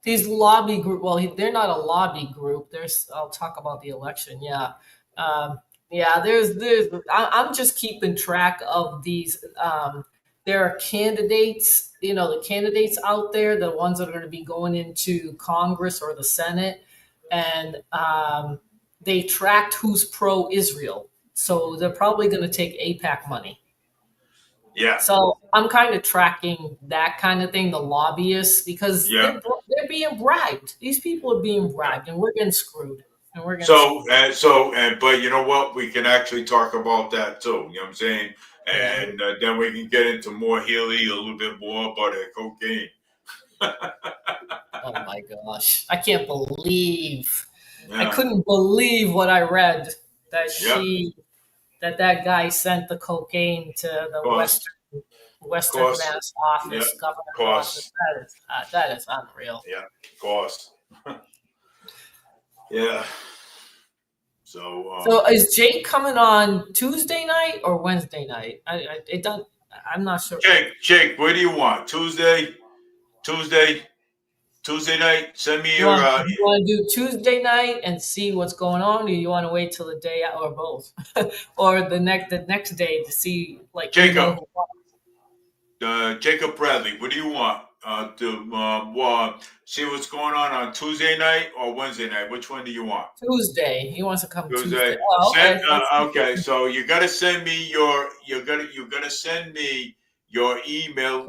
these lobby group. Well, they're not a lobby group. There's. I'll talk about the election. Yeah, yeah. There's. I'm just keeping track of these. There are candidates. You know, the candidates out there, the ones that are going to be going into Congress or the Senate, and they tracked who's pro-Israel. So they're probably going to take APAC money. yeah, So I'm kind of tracking that kind of thing, the lobbyists, because yeah. they're being bribed. These people are being bribed, and we're getting screwed. And we're getting But you know what? We can actually talk about that too. You know what I'm saying? yeah. And then we can get into more Healy, a little bit more about that cocaine. Oh my gosh, I can't believe. I Yeah, couldn't believe what I read that yep, that guy sent the cocaine to the cost, Western cost, Mass yep, office, governor's office. cost, That is unreal. yeah, cost. Yeah. So, So is Jake coming on Tuesday night or Wednesday night? It don't. I'm not sure. Jake, what do you want? Tuesday, Tuesday night. Send me You your want you want to do Tuesday night and see what's going on, or you want to wait till the day or both, or the next day to see like Jacob. who won? Jacob Bradley. What do you want? See what's going on Tuesday night or Wednesday night? Which one do you want? Tuesday. He wants to come Tuesday. Tuesday. Oh, okay. Okay. So you got to send me you got to send me your email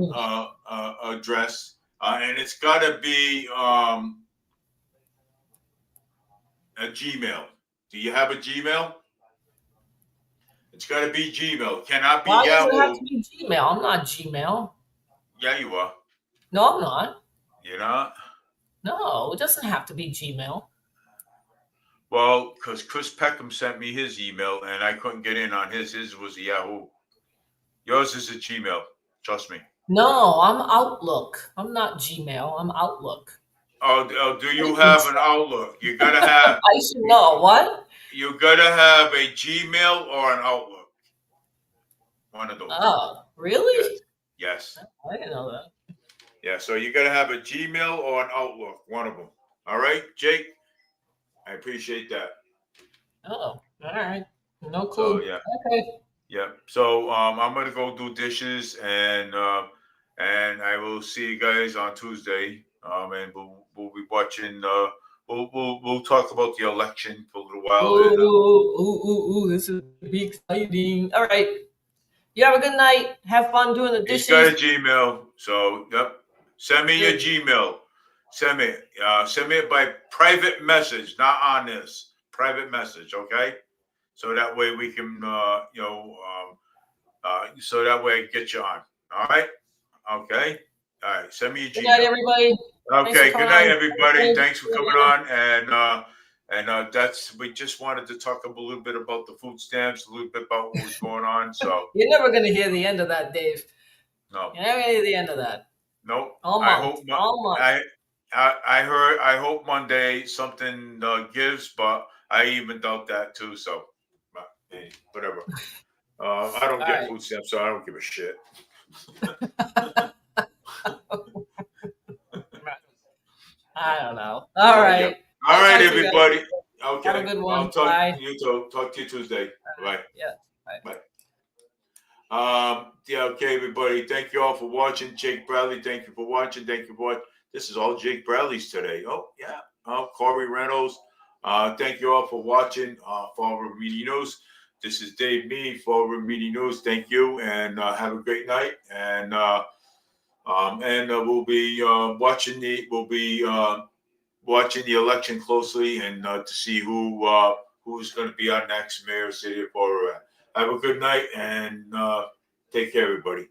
address, and it's got to be a Gmail. Do you have a Gmail? It's got to be Gmail. Cannot be Why does it have Yahoo. to be Gmail? I'm not Gmail. Yeah, you are. No, I'm not. You're not. No, it doesn't have to be Gmail. Well, because Chris Peckham sent me his email and I couldn't get in on his. His was a Yahoo. Yours is a Gmail. Trust me. No, I'm Outlook. I'm not Gmail. I'm Outlook. Oh, do you have an Outlook? You gotta have. I should know what. You gotta have a Gmail or an Outlook. One of those. Oh, really? Yes. I didn't know that. Yeah. So you gotta have a Gmail or an Outlook. One of them. All right, Jake. I appreciate that. Oh, all right. No clue. So yeah. Okay. Yeah. So I'm gonna go do dishes and I will see you guys on Tuesday. And we'll be watching. We'll talk about the election for a little while. Ooh, this is be exciting. All right. You have a good night. Have fun doing the He's got a dishes. Gmail. So yep. Send me your Gmail. Send me it by private message, not on this. Private message, okay? So that way we can so that way I can get you on. All right? Okay. All right. Send me your Good night, Gmail. everybody. Okay. for Good coming night, on. everybody. Okay. Thanks for coming on. And that's we just wanted to talk a little bit about the food stamps, a little bit about what was going on. So You're never going to hear the end of that, Dave. no, You're never going to hear the end of that. nope. All I month. hope All month. I hope Monday something gives, but I even doubt that too. So, but, hey, whatever. I don't get right. food stamps, so I don't give a shit. I don't know. All right. All right, Talk to you guys. everybody. Okay. Have a good one. I'll talk Bye. to you too. Talk to you Tuesday. Bye. Yeah. Bye. Yeah, okay, everybody. Thank you all for watching. Jake Bradley, thank you for watching. Thank you for watching. This is all Jake Bradley's today. Oh, yeah. Corey Reynolds. Thank you all for watching Fall River Media News. This is Dave Mead, Fall River Media News. Thank you, and have a great night. And we'll be watching watching the election closely and to see who's going to be our next mayor of the city of Port Ararat. Have a good night and take care, everybody.